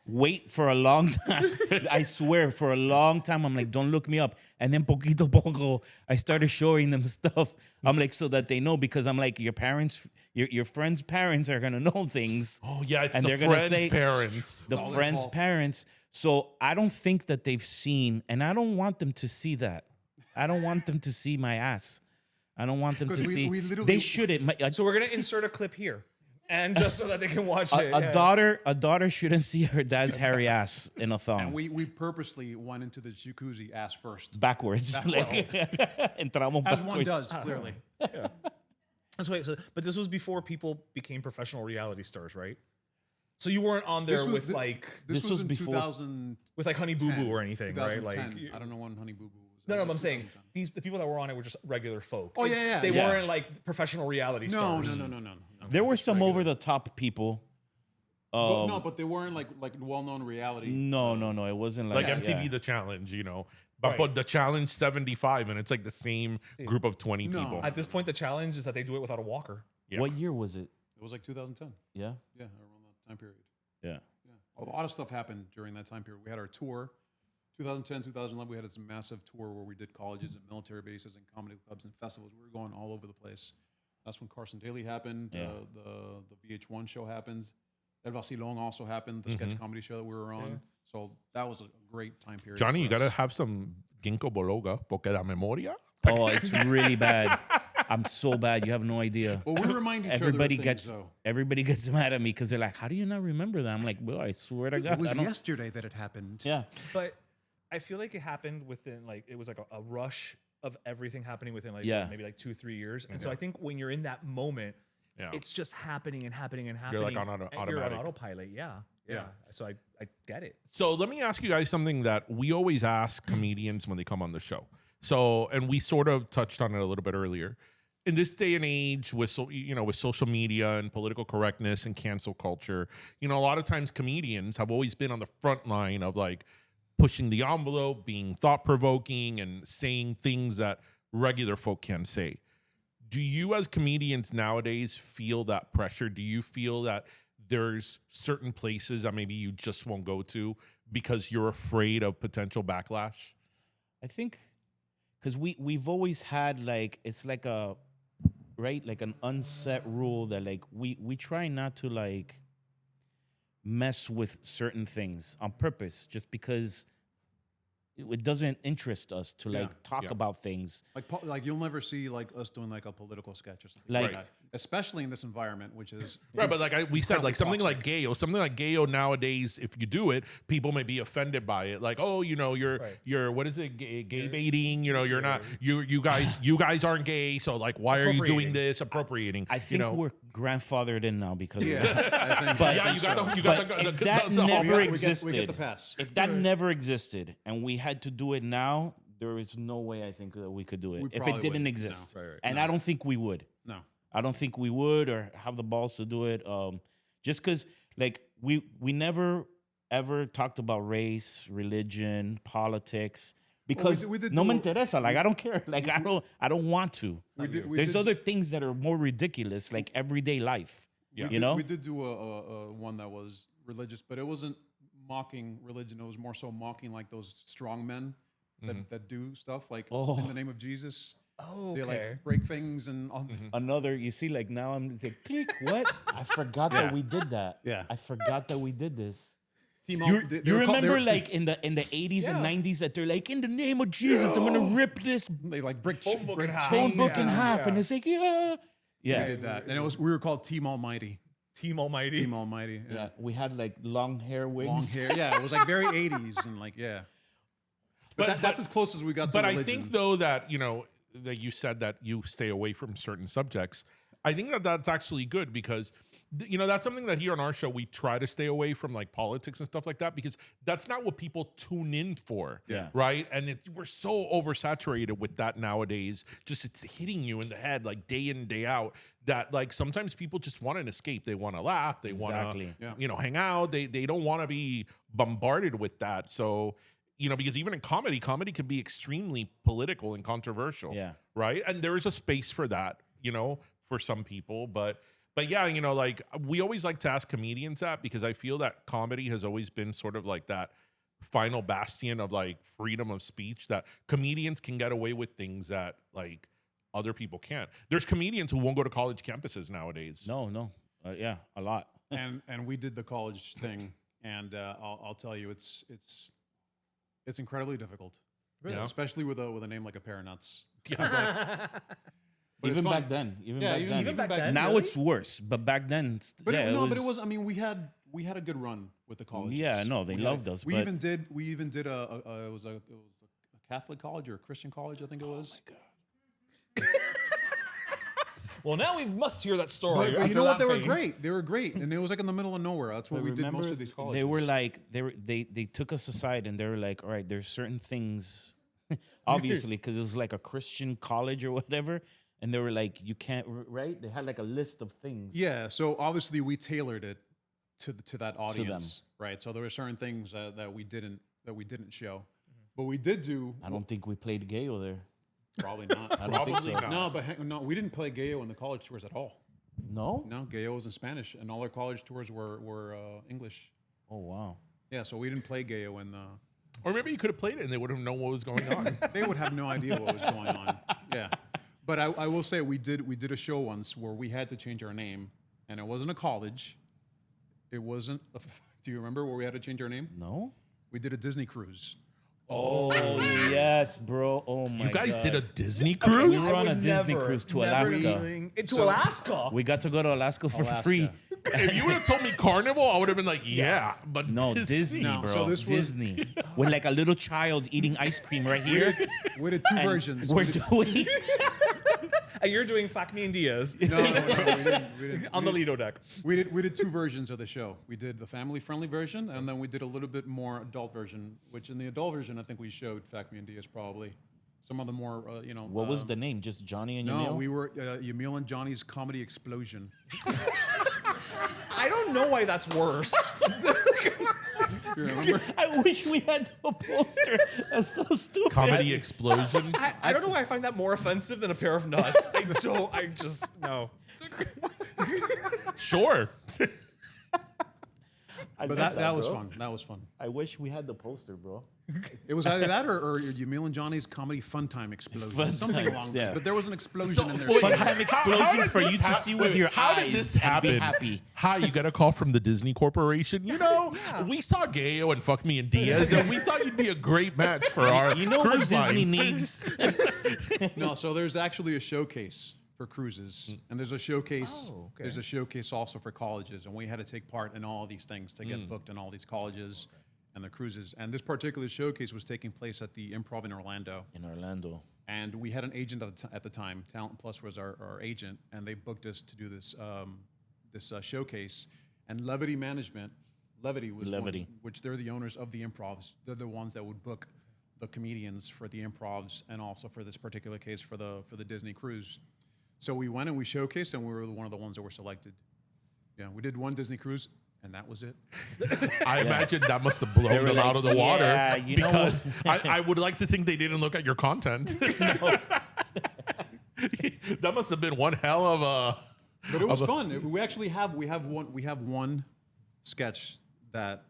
Wait for a long time. I swear, for a long time, I'm like, don't look me up. And then poquito poco, I started showing them stuff. I'm like, so that they know, because I'm like, your parents, your friends' parents are gonna know things. oh yeah, it's and the they're gonna friends' say parents. the all their friends' fault. parents. So I don't think that they've seen, and I don't want them to see that. I don't want them to see my ass. I don't want them to 'Cause we see. literally- They shouldn't. So we're gonna insert a clip here, and just so that they can watch it. A Yeah. daughter shouldn't see her dad's hairy ass in a thong. And we purposely went into the jacuzzi ass first, backwards. Like, entramos as one backwards. does clearly. So wait, but this was before people became professional reality stars, right? So you weren't on there with the- like This This was was in before- 2010. with like Honey Boo Boo or anything, right? Like 2010. I don't know when Honey Boo Boo was. no, but I'm saying the people that were on it were just regular folk. Oh, yeah. They Yeah. weren't like professional reality No, stars. no. There were some over the top people. But no, but they weren't like well-known reality. No. It wasn't like Like MTV yeah. The Challenge, but Right. but the Challenge 75, and it's like the same group of 20 No. people. At this point, the challenge is that they do it without a walker. Yeah. What year was it? It was like 2010. Yeah. Yeah, around that time period. Yeah. Yeah, a lot of stuff happened during that time period. We had our tour, 2010, 2011. We had this massive tour where we did colleges and military bases and comedy clubs and festivals. We were going all over the place. That's when Carson Daly happened. Yeah. The VH1 show happens. El Vacilón also happened, the sketch comedy show that we were on. So that was a great time period. Johnny, for you gotta us. have some ginkgo biloba, porque la memoria. Oh, it's really bad. I'm so bad. You have no idea. But we remind each Everybody other of gets things, though. everybody gets mad at me because they're like, "How do you not remember that?" I'm like, "Well, I swear to God, It was I don't." yesterday that it happened. Yeah. But I feel like it happened within like it was like a rush of everything happening within like Yeah. maybe like 2-3 years. And so I think when you're in that moment, Yeah. it's just happening and happening and happening. You're like on and You're on automatic. autopilot. Yeah. So I get it. So let me ask you guys something that we always ask comedians when they come on the show. So, and we sort of touched on it a little bit earlier. in this day and age with with social media and political correctness and cancel culture, a lot of times comedians have always been on the front line of like pushing the envelope, being thought provoking, and saying things that regular folk can't say. Do you, as comedians nowadays, feel that pressure? Do you feel that there's certain places that maybe you just won't go to because you're afraid of potential backlash? I think because we've always had like it's like a like an unset rule that like we try not to like mess with certain things on purpose just because it doesn't interest us to like talk about things. Like you'll never see like us doing like a political sketch or something Like- like that. Especially in this environment, which is Right, but like we said, like something toxic. like Gayo nowadays, if you do it, people may be offended by it. Like, oh, you're what is it, gay baiting? You're not you guys aren't gay, so like, why are you doing this? Appropriating. I think we're grandfathered in now because of yeah, that. I think. But- yeah, you got But the if that the never we existed, get the pass. if that never existed and we had to do it now, there is no way I think that we could do it We if it probably didn't wouldn't. exist. No. Right. And I don't think we would. No. I don't think we would or have the balls to do it. Just because, like, we never ever talked about race, religion, politics because we did no me do- interesa. Like, I don't care. Like, I don't want to. We There's did- other things that are more ridiculous, like everyday life. Yeah. You know? We did do a one that was religious, but it wasn't mocking religion. It was more so mocking like those strong men that do stuff like in the name of Jesus. Oh, They okay. like break things and Another, you see, like now I'm like, click, what? I forgot that we did that. Yeah. I forgot that we did this. team. You remember like in the 80s and 90s that they're like, in the name of Jesus, I'm gonna rip this they like break Phone book break in half. phone chains book in and- half, Yeah. and it's like, yeah. We Yeah. did that, and we were called Team Almighty. Team Almighty. Team Almighty. Yeah, we had like long hair wigs. Long hair. Yeah, it was like very 80s and like yeah. But that's as close as we got to But religion. I think though that that you said that you stay away from certain subjects. I think that that's actually good because that's something that here on our show we try to stay away from, like politics and stuff like that, because that's not what people tune in for. Yeah. Right. And we're so oversaturated with that nowadays. Just it's hitting you in the head like day in, day out, that like sometimes people just want an escape. They want to laugh. They want Exactly. to hang out. They don't want to be bombarded with that. So because even in comedy can be extremely political and controversial. Yeah. Right. And there is a space for that, for some people. But yeah, like we always like to ask comedians that, because I feel that comedy has always been sort of like that final bastion of like freedom of speech, that comedians can get away with things that like other people can't. There's comedians who won't go to college campuses nowadays. No. Yeah, a lot. and we did the college thing, and I'll tell you, it's incredibly difficult, Yeah. especially with a name like a pair of nuts. But Even it's fun. back then. Even Yeah, back then. even back then. Now really? it's worse, but back then, But yeah, but it was. I mean, we had a good run with the colleges. Yeah, no, they We loved us, We but- even did it was a Catholic college or a Christian college, I think it was. Well, now we must hear that story. But you after know what? that They were phase. great. They were great, and it was like in the middle of nowhere. That's where we did most of these colleges. They were like they took us aside and they were like, all right, there's certain things, obviously, because it was like a Christian college or whatever, and they were like, you can't, right? They had like a list of things. Yeah, so obviously we tailored it to that audience, right? So there were certain things that we didn't show, but we did do. I don't think we played Gayo there. Probably not. I don't think Probably so. not. No, but no, we didn't play Gayo in the college tours at all. No? No, Gayo was in Spanish, and all our college tours were English. Oh wow. Yeah, so we didn't play Gayo in the. Or maybe you could have played it and they would have known what was going on. They would have no idea what was going on. Yeah, but I will say we did a show once where we had to change our name, and it wasn't a college. It wasn't. Do you remember where we had to change our name? No? We did a Disney cruise. Oh yes, bro. Oh my god. You guys did a Disney We cruise? were on a would Disney never, cruise to never Alaska. even- To Alaska? We got to go to Alaska for Alaska. free. If you would have told me Carnival, I would have been like, yeah. Yes. But No, Disney, No, bro. so this was- Disney. With like a little child eating ice cream right here. We did two versions. We're We did- doing And you're doing Facme Diaz no, we didn't. on the Lido deck. We did two versions of the show. We did the family-friendly version, and then we did a little bit more adult version. Which in the adult version, I think we showed Facme and Diaz probably. some of the more, What was the name? Just Johnny and No, Yamil? we were Yamil and Johnny's Comedy Explosion. I don't know why that's worse. You remember? I wish we had a poster. That's so stupid. Comedy explosion. I don't know why I find that more offensive than a pair of nuts. I just, no. Sure. But that was fun. That was fun. I wish we had the poster, bro. It was either that or Yamil and Johnny's Comedy Fun Time Explosion. Fun Something Times, along yeah. that. But there was an explosion So, in there. wait, Fun how- time how explosion did for this you to see with your how eyes did this and happen? be happy. Hi, you got a call from the Disney Corporation. You know, we saw Gayo and Facme Diaz, and we thought you'd be a great match for our You know what cruise Disney line. needs? No, so there's actually a showcase for cruises, and there's a showcase. Oh, okay. There's a showcase also for colleges, and we had to take part in all of these things to get booked in all these colleges and the cruises. And this particular showcase was taking place at the Improv in Orlando, In Orlando. and we had an agent at the time. Talent Plus was our agent, and they booked us to do this showcase. And Levity Management, Levity was Levity. which they're the owners of the Improvs. They're the ones that would book the comedians for the Improvs, and also for this particular case for the Disney cruise. So we went and we showcased, and we were one of the ones that were selected. Yeah, we did one Disney cruise, and that was it. I imagine that must have blown were them like, out of the water. "Yeah, you know because I would like to think they didn't look at your content. That must have been one hell of a. But it was fun. We actually have one sketch that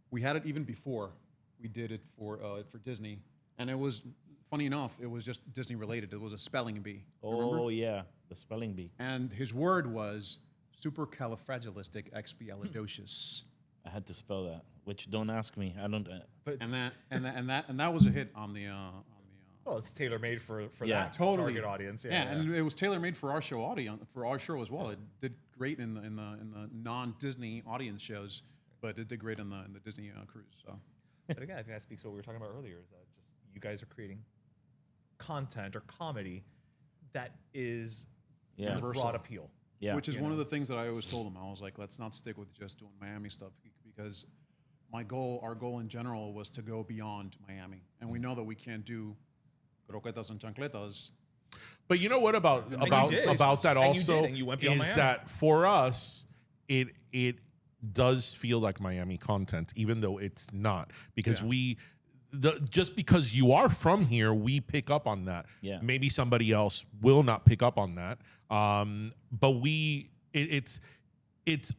we had it even before we did it for Disney, and it was funny enough. It was just Disney related. It was a spelling bee. Oh, yeah. The spelling bee. And his word was supercalifragilisticexpialidocious. I had to spell that, which don't ask me. I don't. And that was a hit on the Well, it's tailor made for Yeah. that totally target audience. Yeah, and it was tailor made for our show audience, for our show as well. It did great in the non Disney audience shows, but it did great in the Disney cruise. So But again, I think that speaks to what we were talking about earlier, is that just you guys are creating content or comedy that is Yeah. a broad appeal. Yeah. which is one of the things that I always told them. I was like, let's not stick with just doing Miami stuff, because our goal in general was to go beyond Miami, and we know that we can't do croquetas and chancletas. But you know what about did. that And you also did, and you went beyond is Miami. that for us it does feel like Miami content, even though it's not, because just because you are from here, we pick up on that. Yeah. Maybe somebody else will not pick up on that. But it's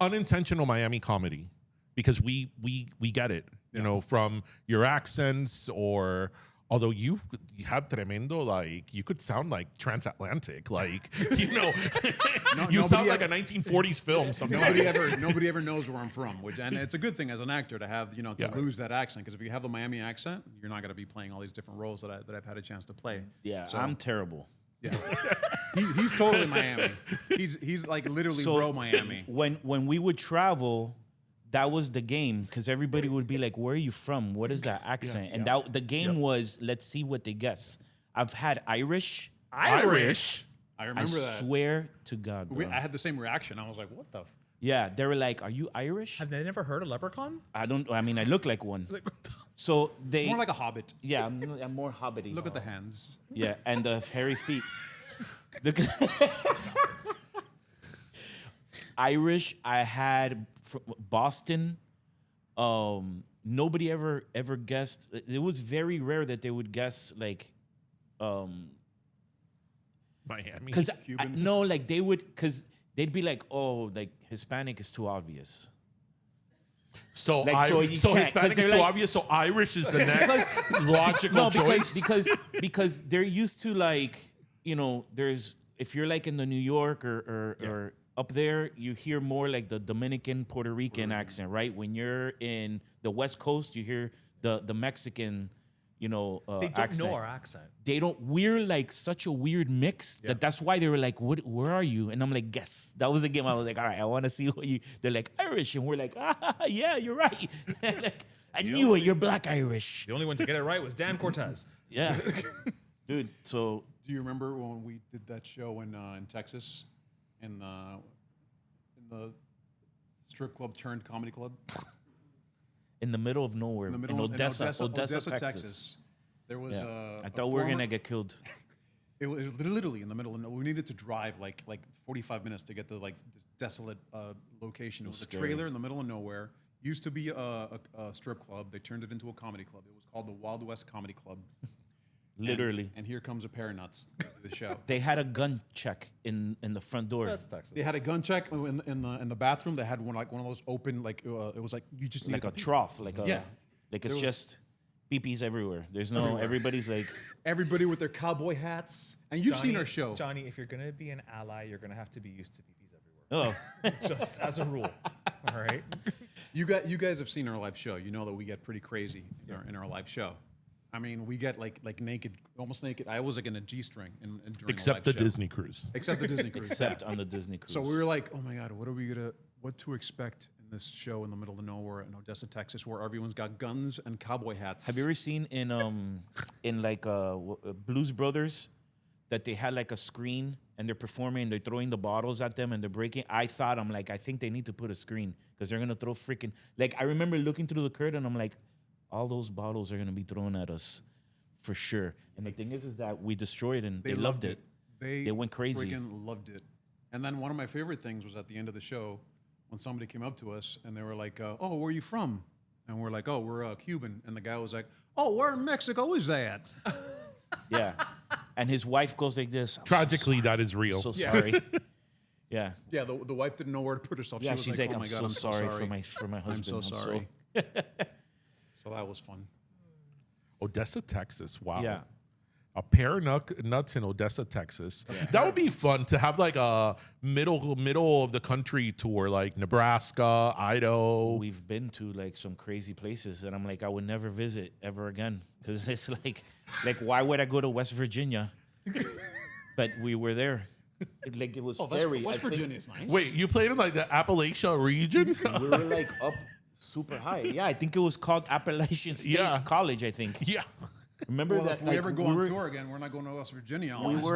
unintentional Miami comedy, because we get it, you know, from your accents, or although you have tremendo, like you could sound like transatlantic, like, you know, you sound like a 1940s film sometimes. Nobody ever knows where I'm from, and it's a good thing as an actor to have, to lose that accent, because if you have a Miami accent, you're not going to be playing all these different roles that I've had a chance to play. Yeah, So, I'm terrible. yeah. He's totally Miami. He's like literally bro Miami. When we would travel, that was the game, because everybody would be like, "Where are you from? What is that accent?" And that the game was, let's see what they guess. I've had Irish. I I remember that. swear to God, bro. I had the same reaction. I was like, what the? Yeah, they were like, "Are you Irish?" Have they never heard of Leprechaun? I mean, I look like one. So they More like a hobbit. yeah, I'm more hobbity. Look at the hands. Yeah, and the hairy feet. Irish, I had Boston. Nobody ever guessed. It was very rare that they would guess like, Miami. because Cuban? no, like they would, because they'd be like, oh, like Hispanic is too obvious. So, Like, so you can't, 'cause Hispanic is they're too like- obvious. So Irish is the next logical No, choice. because they're used to, like, there's, if you're like in the New York or up there, you hear more like the Dominican, Puerto Rican accent, right? When you're in the West Coast, you hear the Mexican, They don't accent. know our accent. They don't. We're like such a weird mix that's why they were like, "What? Where are you?" And I'm like, "Guess." That was the game. I was like, "All right, I want to see what you." They're like Irish, and we're like, yeah, you're right." Like, I knew it. You're Black Irish. The only one to get it right was Dan Cortez. Yeah, dude. So Do you remember when we did that show in Texas, in the strip club turned comedy club? in the middle of nowhere, In the in middle Odessa, in Odessa, Texas. There was I thought we were gonna get killed. It was literally in the middle of nowhere. We needed to drive like 45 minutes to get to like this desolate location. It was a trailer in the middle of nowhere. Used to be a strip club. They turned it into a comedy club. It was called the Wild West Comedy Club. Literally. And here comes a pair of nuts to the show. They had a gun check in the front door. That's Texas. They had a gun check in the bathroom. They had one of those open it was like you just like needed a trough, like a Yeah. like it's just peepees everywhere. There's no everybody's like everybody with their cowboy hats. And you've seen our show. Johnny, if you're gonna be an ally, you're gonna have to be used to peepees everywhere. oh Just as a rule. All right. You guys have seen our live show. You know that we get pretty crazy in our live show. I mean, we get like naked, almost naked. I was like in a G-string during Except the the live show. Disney cruise. Except the Disney cruise. except on the Disney cruise. So we were like, oh my God, what to expect in this show in the middle of nowhere in Odessa, Texas, where everyone's got guns and cowboy hats. Have you ever seen in like Blues Brothers that they had like a screen and they're performing, they're throwing the bottles at them and they're breaking? I think they need to put a screen because they're gonna throw freaking like I remember looking through the curtain, I'm like, all those bottles are gonna be thrown at us for sure. And the thing is that we destroyed and they loved it. They went crazy. Freaking loved it. And then one of my favorite things was at the end of the show when somebody came up to us and they were like, "Oh, where are you from?" And we're like, "Oh, we're Cuban." And the guy was like, "Oh, where in Mexico is that?" Yeah. And his wife goes like this. Tragically, that is real. So sorry. Yeah. Yeah, the wife didn't know where to put herself. Yeah, She was she's like, like, "Oh my I'm God, so I'm so sorry sorry for my husband. I'm so sorry." So that was fun. Odessa, Texas. Wow. Yeah. A pair of nuts in Odessa, Texas. That would be fun to have like a middle of the country tour, like Nebraska, Idaho. We've been to like some crazy places that I'm like, I would never visit ever again. Because it's like why would I go to West Virginia? But we were there. It was scary. West I think Virginia is nice. Wait, you played in like the Appalachia region? we were like up super high. Yeah, I think it was called Appalachian State College, I think. Yeah. Remember Well, that? if we like, ever go on tour again, we're not going to West Virginia. We honestly.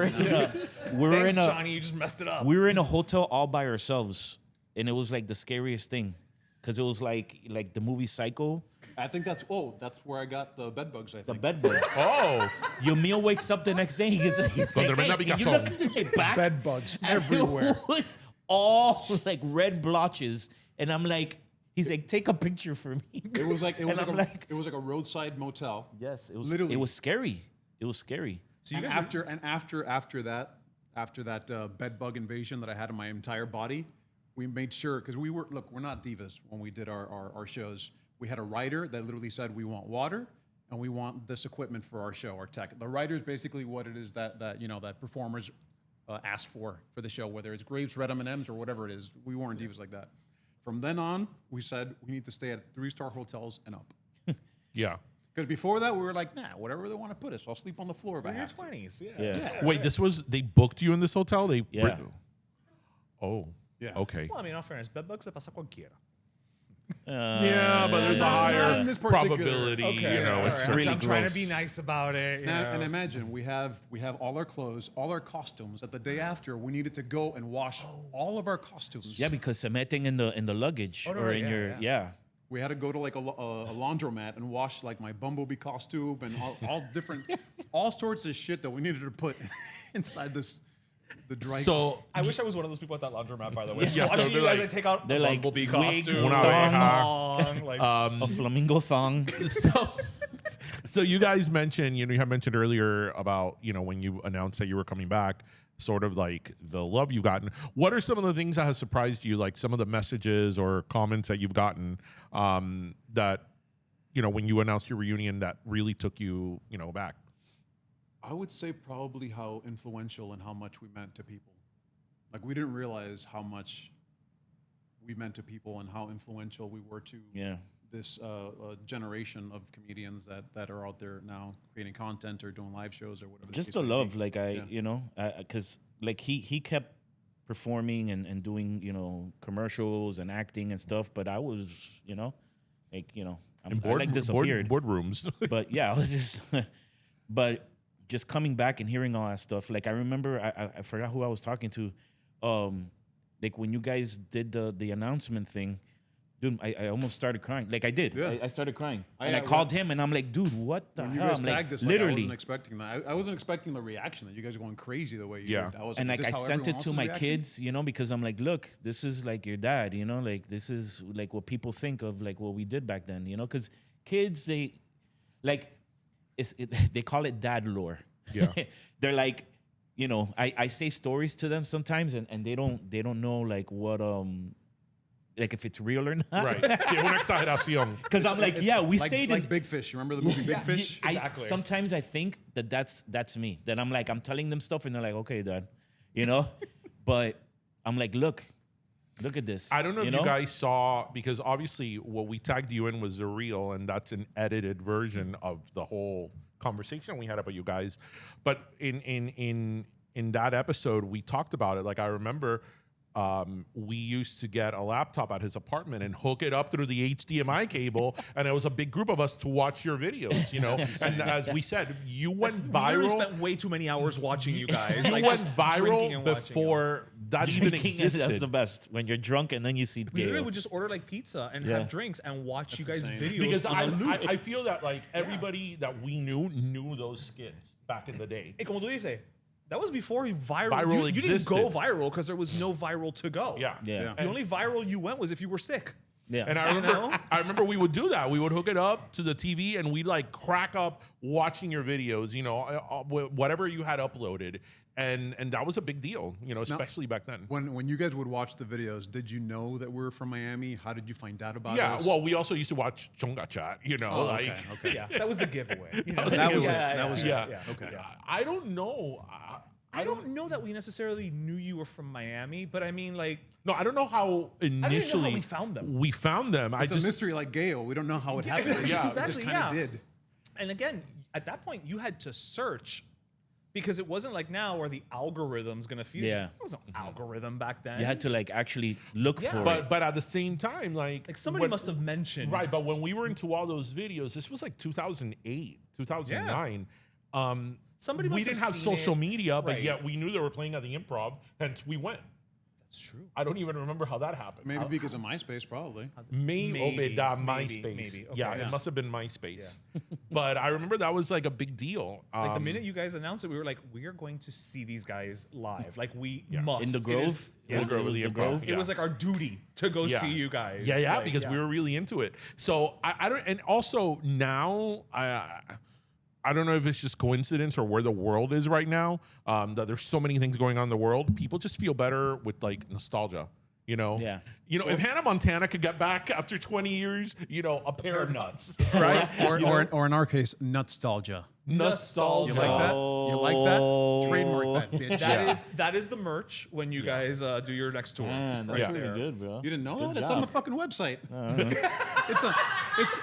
were Thanks, in a Johnny. You just messed it up. we were in a hotel all by ourselves, and it was like the scariest thing, because it was like the movie Psycho. I think that's where I got the bed bugs. I The think bed bug. Oh. Your meal wakes up the next day. He's like, Donde hey, venga can you picazón. look at my back? bed bugs And everywhere. It was all like red blotches, and I'm like, he's like, take a picture for me. It was like And I'm like- it was like a roadside motel. Yes, it was Literally. It was scary. It was scary. So you And guys after that bed bug invasion that I had in my entire body, we made sure because we're not divas when we did our shows. We had a writer that literally said we want water and we want this equipment for our show, our tech. The writer is basically what it is that performers ask for the show, whether it's grapes, red M&Ms, or whatever it is. We weren't divas like that. From then on, we said we need to stay at 3-star hotels and up. Yeah. Because before that, we were like, nah, whatever they want to put us. I'll sleep on the floor if I in your have to. 20s. Yeah. Yeah. Wait, they booked you in this hotel? Yeah. Oh. Yeah. Okay. Well, I mean, in all fairness, bed bugs se pasa cualquiera. Yeah, but there's a not higher in this particular- probability, Okay, you know. all It's right. really I'm trying to gross. be nice about it. You know? And imagine we have all our clothes, all our costumes. At the day after, we needed to go and wash all of our costumes. Yeah, because se meten in the luggage no, or right, in yeah, your yeah. We had to go to like a laundromat and wash like my bumblebee costume and all different, all sorts of shit that we needed to put inside the dry. So I wish I was one of those people at that laundromat, by the way. Yeah, Watching they're you guys, like- I take out the they're like bumblebee wigs, costume, Una thong, like, a flamingo thong. so you guys mentioned, you have mentioned earlier about, when you announced that you were coming back, sort of like the love you've gotten. What are some of the things that has surprised you, like some of the messages or comments that you've gotten that, when you announced your reunion that really took you, back? I would say probably how influential and how much we meant to people. Like we didn't realize how much we meant to people and how influential we were to Yeah. this generation of comedians that are out there now creating content or doing live shows or whatever. Just the the case may love, be. like because like he kept performing and doing commercials and acting and stuff, but I was I like disappeared. Boardrooms. But yeah, I was just but just coming back and hearing all that stuff. Like I remember I forgot who I was talking to. Like when you guys did the announcement thing, dude, I almost started crying. Like I did. Yeah. I started crying. I- And I I- called him and I'm like, dude, what the When you hell? guys I'm tagged like, this, I literally. wasn't expecting that. I wasn't expecting the reaction that you guys are going crazy the way you Yeah. did. I was And like, like I is this how sent everyone it to else is my reacting? kids, you know, because I'm like, look, this is like your dad, you know, like this is like what people think of like what we did back then, you know, because kids they like they call it dad lore. Yeah. They're like, you know, I say stories to them sometimes and they don't know like what like if it's real or not. Right. Sí, una exageración. Because I'm like, yeah, we like, stayed like in Big Fish. You remember the movie Big Fish? Sometimes I think that's me. That I'm like, I'm telling them stuff and they're like, okay, dad, you know? But I'm like, look at this. I don't know if know? you guys saw, because obviously what we tagged you in was the reel, and that's an edited version of the whole conversation we had about you guys. But in that episode, we talked about it. Like I remember we used to get a laptop at his apartment and hook it up through the HDMI cable, and it was a big group of us to watch your videos, you know. And as we said, you went We literally viral. spent way too many hours watching you guys. You like went just drinking viral and watching before that even Drinking, existed. that's the best. When you're drunk and then you see We literally Gayo. would just order like pizza and Yeah. have drinks and watch you guys' insane. videos. Because on a loop. I feel that like everybody that we knew those skits back in the day. Hey, como tú dices, that was before viral. Viral you didn't existed. go viral because there was no viral to go. Yeah. Yeah. The only viral you went was if you were sick. Yeah. And I remember we would do that. We would hook it up to the TV and we'd like crack up watching your videos, you know, whatever you had uploaded. And that was a big deal, you know, especially back then. When you guys would watch the videos, did you know that we're from Miami? How did you find out about Yeah, us? well, we also used to watch Chonga Chat, you know, like okay. Yeah, that was the giveaway. You know? That was it. Yeah, That was it. yeah. Okay. I don't know. I don't know that we necessarily knew you were from Miami, but I mean, like, No, I don't know how initially we found them. We found them. It's a mystery like Gayo. We don't know how it happened. Yeah, It just exactly, kind of yeah. did. and again, at that point, you had to search because it wasn't like now where the algorithm's gonna feed you. Yeah. There was no algorithm back then. You had to like actually look Yeah. for it. but at the same time, like somebody when- must have mentioned. right. But when we were into all those videos, this was like 2008, 2009. Somebody we must didn't have have seen social it. media, but Right. yet we knew they were playing at the Improv, hence we went. That's true. I don't even remember how that happened. Maybe because of MySpace, probably. Maybe Maybe, MySpace. maybe. Okay. Yeah, Yeah. it must have been MySpace. But I remember that was like a big deal. Like the minute you guys announced it, we were like, we are going to see these guys live. Like we must. in the It Grove. is- Yeah, Was it- Grove, was the the Improv. Grove? It was like our duty to go Yeah. see you guys. Yeah, Like, because we were really into it. So I don't, and also now I don't know if it's just coincidence or where the world is right now. That there's so many things going on in the world. People just feel better with like nostalgia. You know, Yeah. You know, if Hannah Montana could get back after 20 years, you know, a pair of nuts, right? Or in our case, nostalgia. Nostalgia. You like that? You like that? Trademark that, bitch. That is the merch when you guys do your next tour. Man, that's Yeah. really good, bro. You didn't know Good that? It's on the job. fucking website.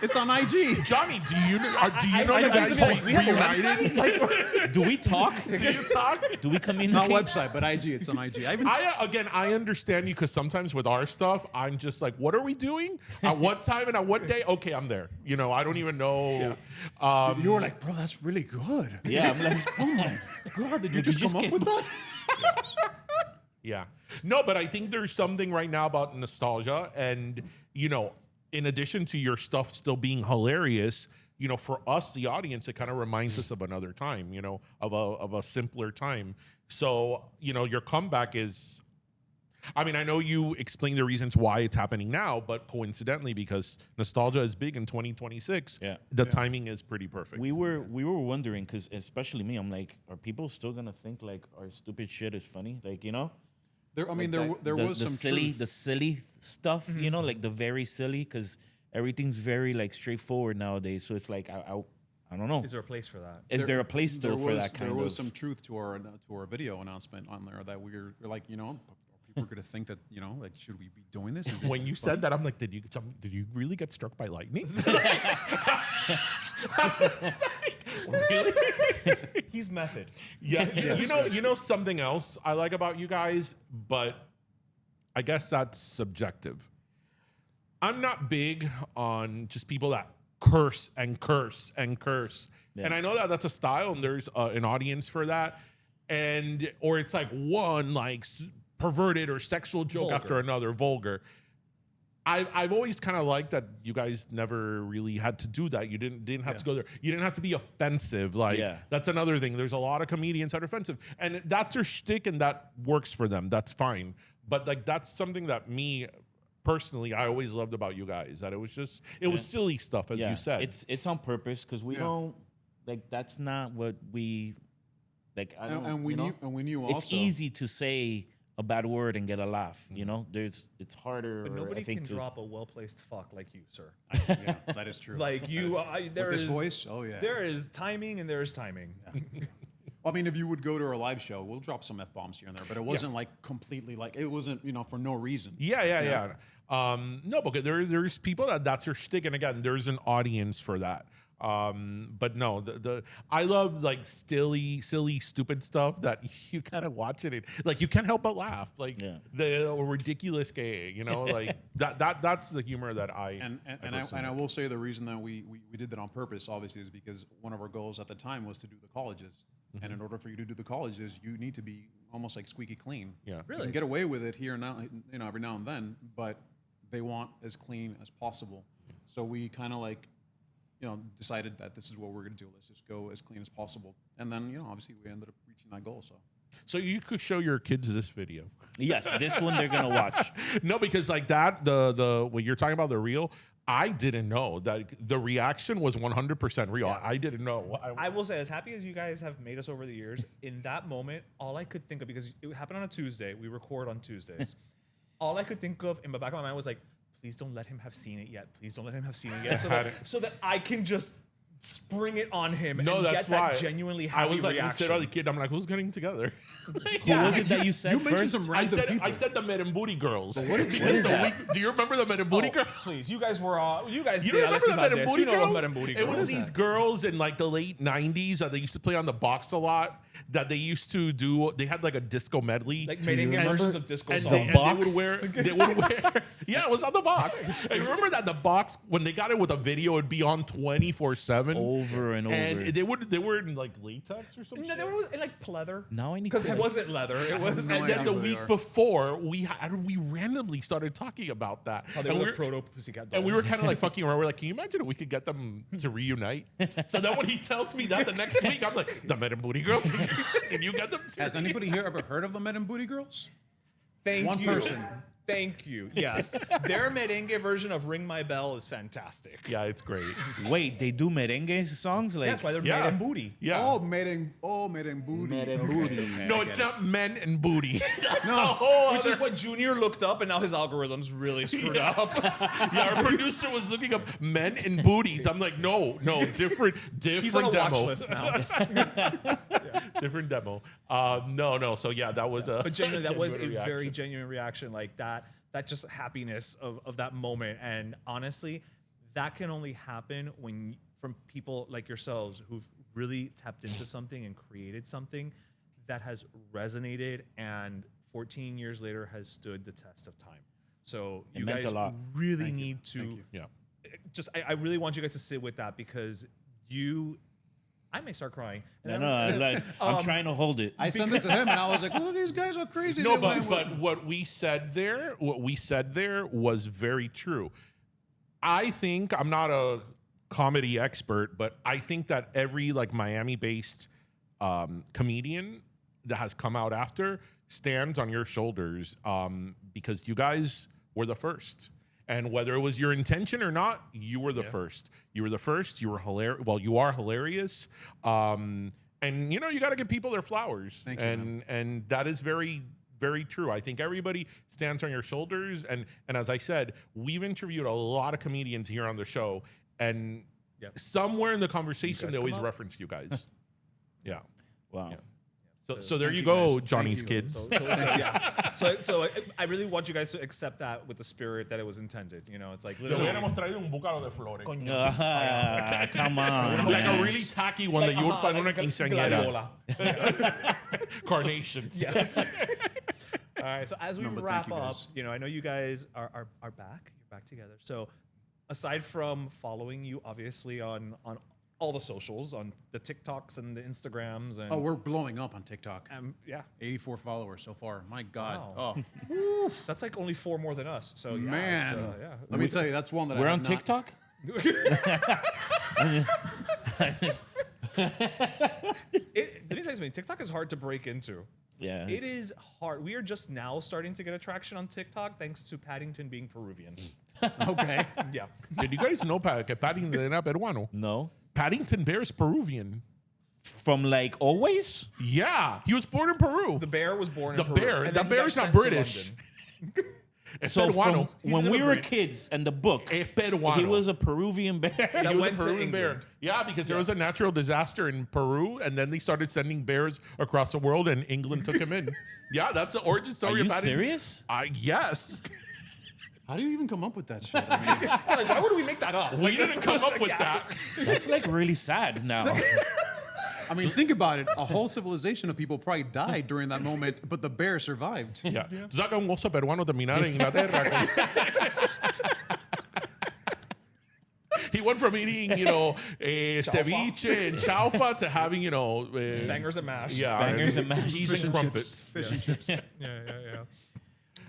It's on IG. Johnny, do you know the I guys think we have a reunited? website? Do we talk? Do you talk? Do we Not communicate? website, but IG. It's on IG. I understand you because sometimes with our stuff, I'm just like, what are we doing? At what time and at what day? Okay, I'm there. You know, I don't even know. You were like, bro, that's really good. Yeah, I'm like, Oh my god, did you just come up with that? Yeah. No, but I think there's something right now about nostalgia. And, you know, in addition to your stuff still being hilarious, you know, for us, the audience, it kind of reminds us of another time, you know, of a simpler time. So, you know, your comeback is, I mean, I know you explained the reasons why it's happening now, but coincidentally, because nostalgia is big in 2026, Yeah. the timing is pretty perfect. we were wondering because especially me, I'm like, are people still gonna think like our stupid shit is funny? Like, you know, There the was some silly truth. the silly stuff, you know, like the very silly because everything's very like straightforward nowadays. So it's like I don't know. Is there a place for that? Is there a place still for that kind There was of? some truth to our video announcement on there that we're like, you know, people are gonna think that, you know, like, should we be doing this? Is it When you said that, I'm like, did you really get struck by lightning? Really? He's method. Yeah. You know something else I like about you guys, but I guess that's subjective. I'm not big on just people that curse and curse and curse. Yeah. And I know that that's a style and there's an audience for that. Or it's like one like perverted or sexual joke Vulgar. after another, vulgar. I've always kind of liked that you guys never really had to do that. You didn't have to go there. You didn't have to be offensive. Like that's another thing. There's a lot of comedians that are offensive, and that's their shtick, and that works for them. That's fine. But like that's something that me personally I always loved about you guys. That it was silly stuff, as you said. It's on purpose because we don't like that's not what we like. I don't. And we knew also it's easy to say a bad word and get a laugh. You know, it's harder. But nobody I think can drop a well-placed fuck like you, sir. yeah, that is true. Like you, there With is this voice, oh yeah. there is timing and there is timing. I mean, if you would go to our live show, we'll drop some F-bombs here and there, but it wasn't like completely like, it wasn't, for no reason. Yeah. No, because there's people that's their shtick, and again, there's an audience for that. But no, I love like silly, stupid stuff that you kind of watch it and like you can't help but laugh. Like the ridiculous gay, like that's the humor that I I will say the reason that we did that on purpose, obviously, is because one of our goals at the time was to do the colleges. And in order for you to do the colleges, you need to be almost like squeaky clean. Yeah, really. You can get away with it here and now, every now and then, but they want as clean as possible. So we kind of like, decided that this is what we're going to do. Let's just go as clean as possible. And then, obviously we ended up reaching that goal. So you could show your kids this video. Yes, this one they're gonna watch. No, because like that, the when you're talking about the reel, I didn't know that the reaction was 100% real. Yeah. I didn't know. I will say, as happy as you guys have made us over the years, in that moment, all I could think of, because it happened on a Tuesday, we record on Tuesdays. All I could think of in the back of my mind was like, please don't let him have seen it yet. Please don't let him have seen it yet. So that I can just spring it on him and get that genuinely happy I was like, reaction. You said, oh, the kid, I'm like, who's getting together? Who was it that you said first? Some random people. I said the Men and Booty Girls. What is that? Do you remember the Men and Booty Girls? Please, you guys were all, you guys You did remember the Men and Booty Girls? Men and Booty Girls. It was these girls in like the late 90s that they used to play on the box a lot. That they used to do, they had like a disco medley, like merengue versions of disco songs. They would wear. Yeah, it was on the box. I remember that the box when they got it with a video, it'd be on 24/7, over and over. And they were in like latex or something. No, they were in like pleather. Now I need because it wasn't leather. It was. And then the week before, we randomly started talking about that. How they were proto Pussycat Dolls. And we were kind of like fucking around. We're like, can you imagine if we could get them to reunite? So then when he tells me that the next week, I'm like, the Men and Booty Girls. Can you get them? Has anybody here ever heard of the Men and Booty Girls? One person. Thank you. Yes. Their merengue version of Ring My Bell is fantastic. Yeah, it's great. Wait, they do merengue songs? Like, that's why they're Men and Booty. Yeah. Oh, Men and Booty. Men and Booty. Okay, No, it's not Men and Booty. Which is what Junior looked up, and now his algorithm's really screwed up. Yeah, our producer was looking up Men and Booties. I'm like, no, different He's on a demo. watch list now. Different demo. No. So yeah, that was a. But genuinely, that was a reaction. very genuine reaction, like that just happiness of that moment. And honestly, that can only happen from people like yourselves who've really tapped into something and created something that has resonated and 14 years later has stood the test of time. So you guys really need to. Yeah. I really want you guys to sit with that, because I may start crying. I'm trying to hold it. I sent it to him, and I was like, "Oh, these guys are crazy." No, but what we said there was very true. I think I'm not a comedy expert, but I think that every like Miami-based comedian that has come out after stands on your shoulders because you guys were the first. And whether it was your intention or not, you were the first. You were the first. You were hilarious. Well, you are hilarious. And you got to give people their flowers. Thank you, and that is very, very true. I think everybody stands on your shoulders. And as I said, we've interviewed a lot of comedians here on the show, and somewhere in the conversation they always reference you guys. Yeah. Wow. Yeah. So there you go, guys. Johnny's kids. So I really want you guys to accept that with the spirit that it was intended. It's like literally. Come on. Like a really tacky one that you would find on a quinceañera. Carnations. Yes. All right. So as we No, but wrap thank you, up, guys. I know you guys are back. You're back together. So aside from following you, obviously on all the socials, on the TikToks and the Instagrams, and Oh, we're blowing up on TikTok. yeah, 84 followers so far. My God. Wow. Oh, that's like only 4 more than us. So yeah, man. yeah. Let me tell you, that's one that We're I on have not- TikTok. Let me tell you something. TikTok is hard to break into. Yeah, It is hard. We are just now starting to get attraction on TikTok thanks to Paddington being Peruvian. Okay. Yeah. Did you guys know que Paddington era peruano? No, Paddington Bear is Peruvian. from like always. Yeah, he was born in Peru. The bear was born The in Peru. bear. and The then he got bear's not sent to British. London. Es So peruano. from when an we were immigrant. kids and the book, Es peruano. he was a Peruvian bear. That He was went a to Peruvian bear. England. Yeah, because there was a natural disaster in Peru, and then they started sending bears across the world, and England took him in. Yeah, that's the origin Are story you of Paddington. serious? Yes. How do you even come up with that shit? I mean, Like, why would we make that up? We didn't come up with that. That's like really sad now. think about it. A whole civilization of people probably died during that moment, but the bear survived. Yeah. Tú sacas un oso peruano terminar en Inglaterra. He went from eating, ceviche and chaufa to having, Bangers and mash. yeah, Bangers and mash. cheese Fish and and crumpets. chips. Fish and chips. Yeah.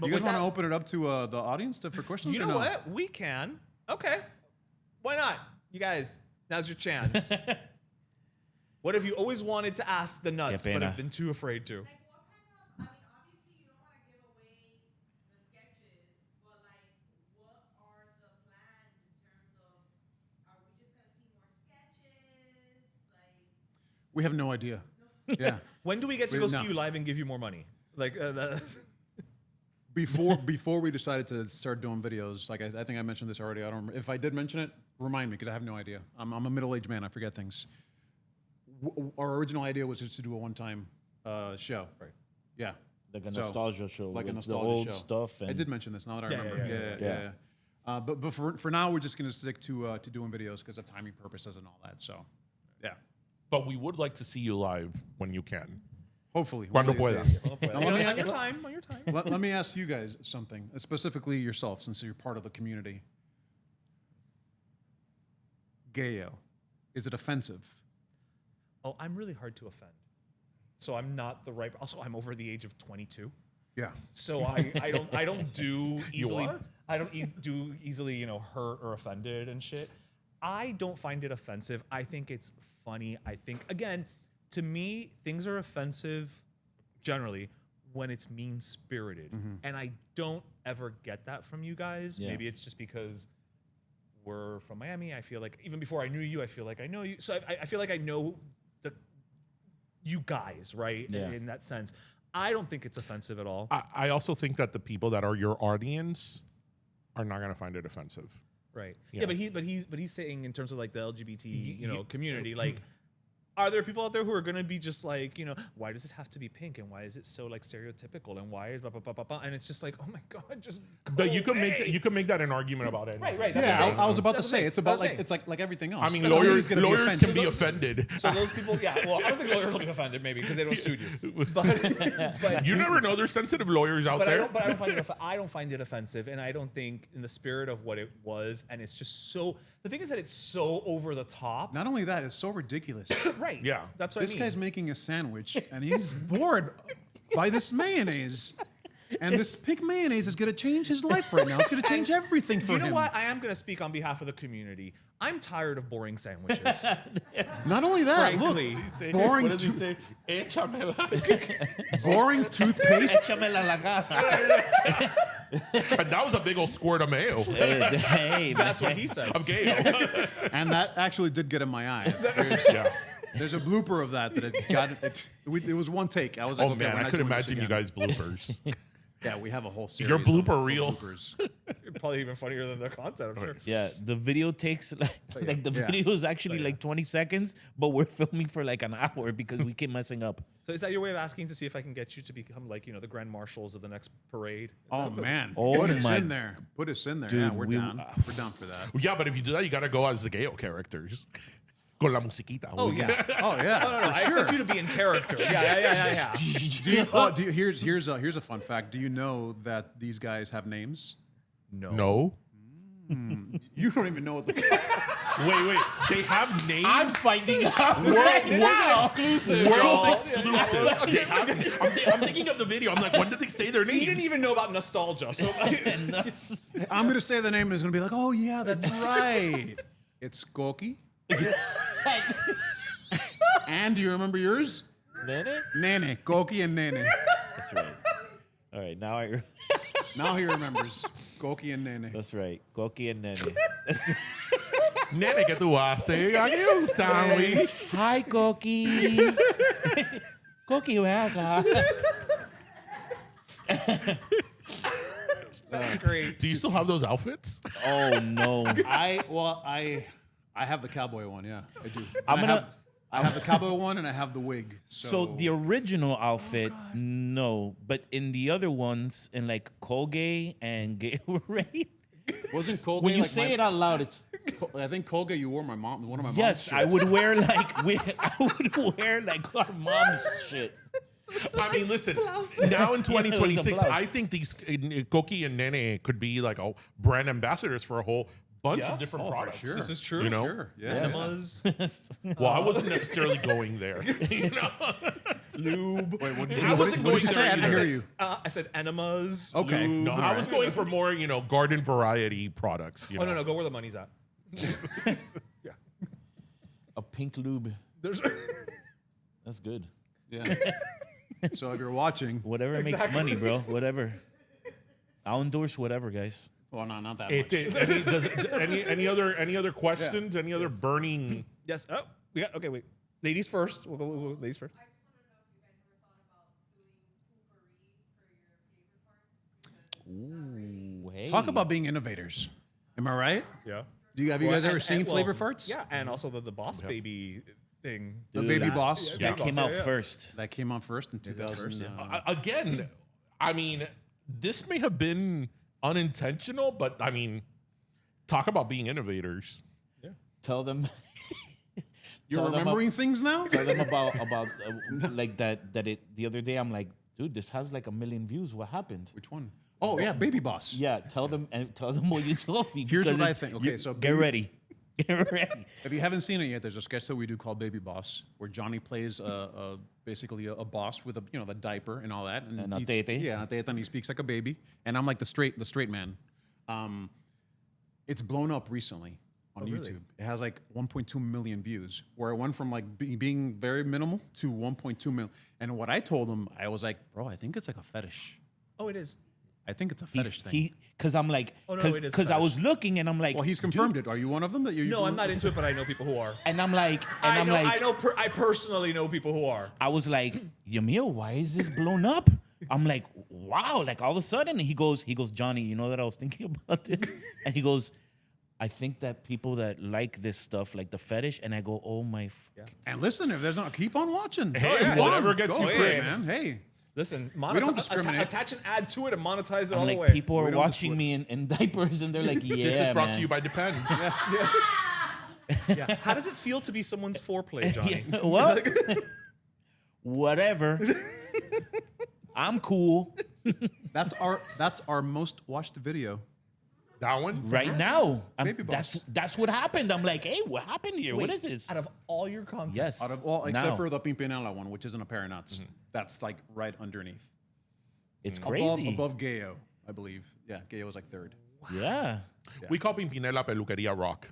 You guys want to open it up to the audience for questions? You or know no? what? We can. Okay. Why not? You guys, now's your chance. What have you always wanted to ask the nuts, Qué but pena. have been too afraid to? Like, what kind of, obviously you don't want to give away the sketches, but like, what are the plans in terms of, are we just going to see more sketches? Like, We have no idea. Yeah. When do we get to Wait, go no. see you live and give you more money? Like, Before we decided to start doing videos, like I think I mentioned this already. I don't remember. If I did mention it, remind me because I have no idea. I'm a middle-aged man. I forget things. Our original idea was just to do a one-time show. Right. Yeah. Like a So, nostalgia show, like a with nostalgia the old show. stuff. And I did mention this now that I Yeah, remember. yeah, Yeah. But for now, we're just going to stick to doing videos because of timing purposes and all that. So, yeah. But we would like to see you live when you can. Hopefully. Cuando one of these puedas. days. on your time, on your time. Let me ask you guys something, specifically yourself, since you're part of the community. Gayo, is it offensive? Oh, I'm really hard to offend. So I'm not the right. Also, I'm over the age of 22. Yeah. So I don't do easily. are? I don't do easily hurt or offended and shit. I don't find it offensive. I think it's funny. I think again, to me, things are offensive generally when it's mean spirited, and I don't ever get that from you guys. Yeah. Maybe it's just because we're from Miami. I feel like even before I knew you, I feel like I know you. So I feel like I know you guys, right? Yeah. In that sense. I don't think it's offensive at all. I also think that the people that are your audience are not going to find it offensive. Right. Yeah. Yeah, but he's saying in terms of like the LGBT, community, like are there people out there who are going to be just like, why does it have to be pink and why is it so like stereotypical and why is blah, blah, blah, blah, blah, and it's just like, oh my god, just go But you can away. make that an argument about it. Right. That's what I'm Yeah, saying. I was about to That's what say I'm it's saying. about That's what I'm like everything else. I mean, Somebody's gonna lawyers be can be offended. offended. So those people, yeah. Well, I don't think lawyers will be offended, maybe because they don't sued you. But You never know. There's sensitive lawyers out But there. I don't find it offensive, and I don't think in the spirit of what it was, and it's just so. The thing is that it's so over the top. Not only that, it's so ridiculous. Right. Yeah. That's what This I mean. guy's making a sandwich and he's bored by this mayonnaise. And this pink mayonnaise is going to change his life right now. It's going to change everything for You him. know what? I am going to speak on behalf of the community. I'm tired of boring sandwiches. Not only that, Frankly. look, boring, What does he say? Échamela. boring toothpaste. Échamela la cara. And that was a big old squirt of mayo. Hey, That's what he said. Of Gayo. And that actually did get in my eye. Yeah. There's a blooper of that it got. It was one take. I was like, Oh okay, man, we're I not could doing this imagine you again. guys bloopers. Yeah, we have a whole series. Your blooper of reel. bloopers. Probably even funnier than the content, I'm sure. Yeah, the video takes like the Yeah. video is actually like 20 seconds, but we're filming for like an hour because we keep messing up. So is that your way of asking to see if I can get you to become like, the grand marshals of the next parade? Oh man, Oh put us my- in there. Put us in there. Dude, yeah, we're we- down. We're down for that. Yeah, but if you do that, you got to go as the Gayo characters. Con la musiquita. Oh, yeah. Oh yeah. No. I expect you to be in character. Yeah. Here's a fun fact. Do you know that these guys have names? No. No. You don't even know what the. Wait. They have names. I'm finding out. This is an exclusive. World y'all. exclusive. I'm thinking of the video. I'm like, when did they say their names? He didn't even know about nostalgia. So I'm gonna say the name and it's gonna be like, oh yeah, that's right. It's Koki. And do you remember yours? Nene? Nene. Koki and Nene. That's right. All right, now I. Now he remembers. Koki and Nene. That's right. Koki and Nene. That's right. Nene, que tú haces? Aquí un sándwich. Hi, Koki. Koki, ven acá. that's great. Do you still have those outfits? Oh no. I have the cowboy one. Yeah, I do. I'm And gonna- I have the cowboy one and I have the wig. So the original outfit, no, but in the other ones, in like Colgate and Gatorade, wasn't Colgate. when you like say my- it out loud, it's I think Colgate. You wore one of my mom's. yes. I shirts. would wear like I would wear like our mom's shit. I mean, listen. Now in Yeah, it was a 2026, blouse. I think these Koki and Nene could be like brand ambassadors for a whole bunch of different products. Sure. This is true. You know? Sure. Yeah. Enemas, Well, I wasn't necessarily going there. You know? lube. Wait, what did I you, wasn't what going did you say? I there didn't either. hear you. I said enemas. Okay. Lube. No, I was going for more, garden variety products. You Oh know? no, go where the money's at. A pink lube. There's That's good. Yeah. So if you're watching, Whatever makes money, bro. Whatever. I'll endorse whatever, guys. well, no, not that If much. any other questions? Any other burning? yes. Oh, we got okay. Wait, ladies first. We'll go ladies first. I just want to know if you guys ever thought about suing Poopery for your flavor farts. Ooh, hey. Talk about being innovators. Am I right? Yeah. Have you guys ever seen Flavor Farts? Yeah, and also the Boss Baby thing. The Dude, Baby that- Boss. Yeah. That came out Yeah. first. That came out first in 2000. Again, I mean, this may have been unintentional, but I mean, talk about being innovators. Tell them. You're Tell them remembering things now? Tell them about like that it the other day. I'm like, dude, this has like 1 million views. What happened? Which one? Oh yeah, Baby Boss. Yeah, tell them what you told me. Here's because what I it's- think. Okay, so get Baby- ready. Get ready. If you haven't seen it yet, there's a sketch that we do called Baby Boss, where Johnny plays basically a boss with the diaper and all that, And a he's- tete. Yeah, a tete, and he speaks like a baby, and I'm like the straight man. It's blown up recently on YouTube. It has like 1.2 million views, where it went from like being very minimal to 1.2 million. And what I told him, I was like, bro, I think it's like a fetish. Oh, it is. I think it's a fetish thing. Because I'm like, Oh, no, because it is I fetish. was looking and I'm like, Well, he's confirmed it. Are you one of them? That you? No, I'm not into it, but I know people who are. and I'm like, and I'm like, I personally know people who are. I was like, Yamil, why is this blown up? I'm like, wow, like all of a sudden, and he goes, Johnny, you know that I was thinking about this, and he goes, I think that people that like this stuff, like the fetish, and I go, oh my, And listen, if there's not, keep on watching. Hey, Keep whatever on. gets Go you for free. it, man. Hey. Listen, don't discriminate. Attach an ad to it and monetize it all I'm the like, way. people are We don't watching me in diapers, and they're like, yeah, This is brought man. to you by Depends. Yeah. How does it feel to be someone's foreplay, Johnny? What? Whatever. I'm cool That's our most watched video. That one? right now. Baby Boss. That's what happened. I'm like, hey, what happened here? What is this? Out of all your content, Yes. Out of all, except now. for the Pimpinela one, which isn't a pair of nuts. That's like right underneath. It's Above, crazy. above Gayo, I believe. Yeah, Gayo was like third. Yeah. We call Pimpinela Peluqueria Rock.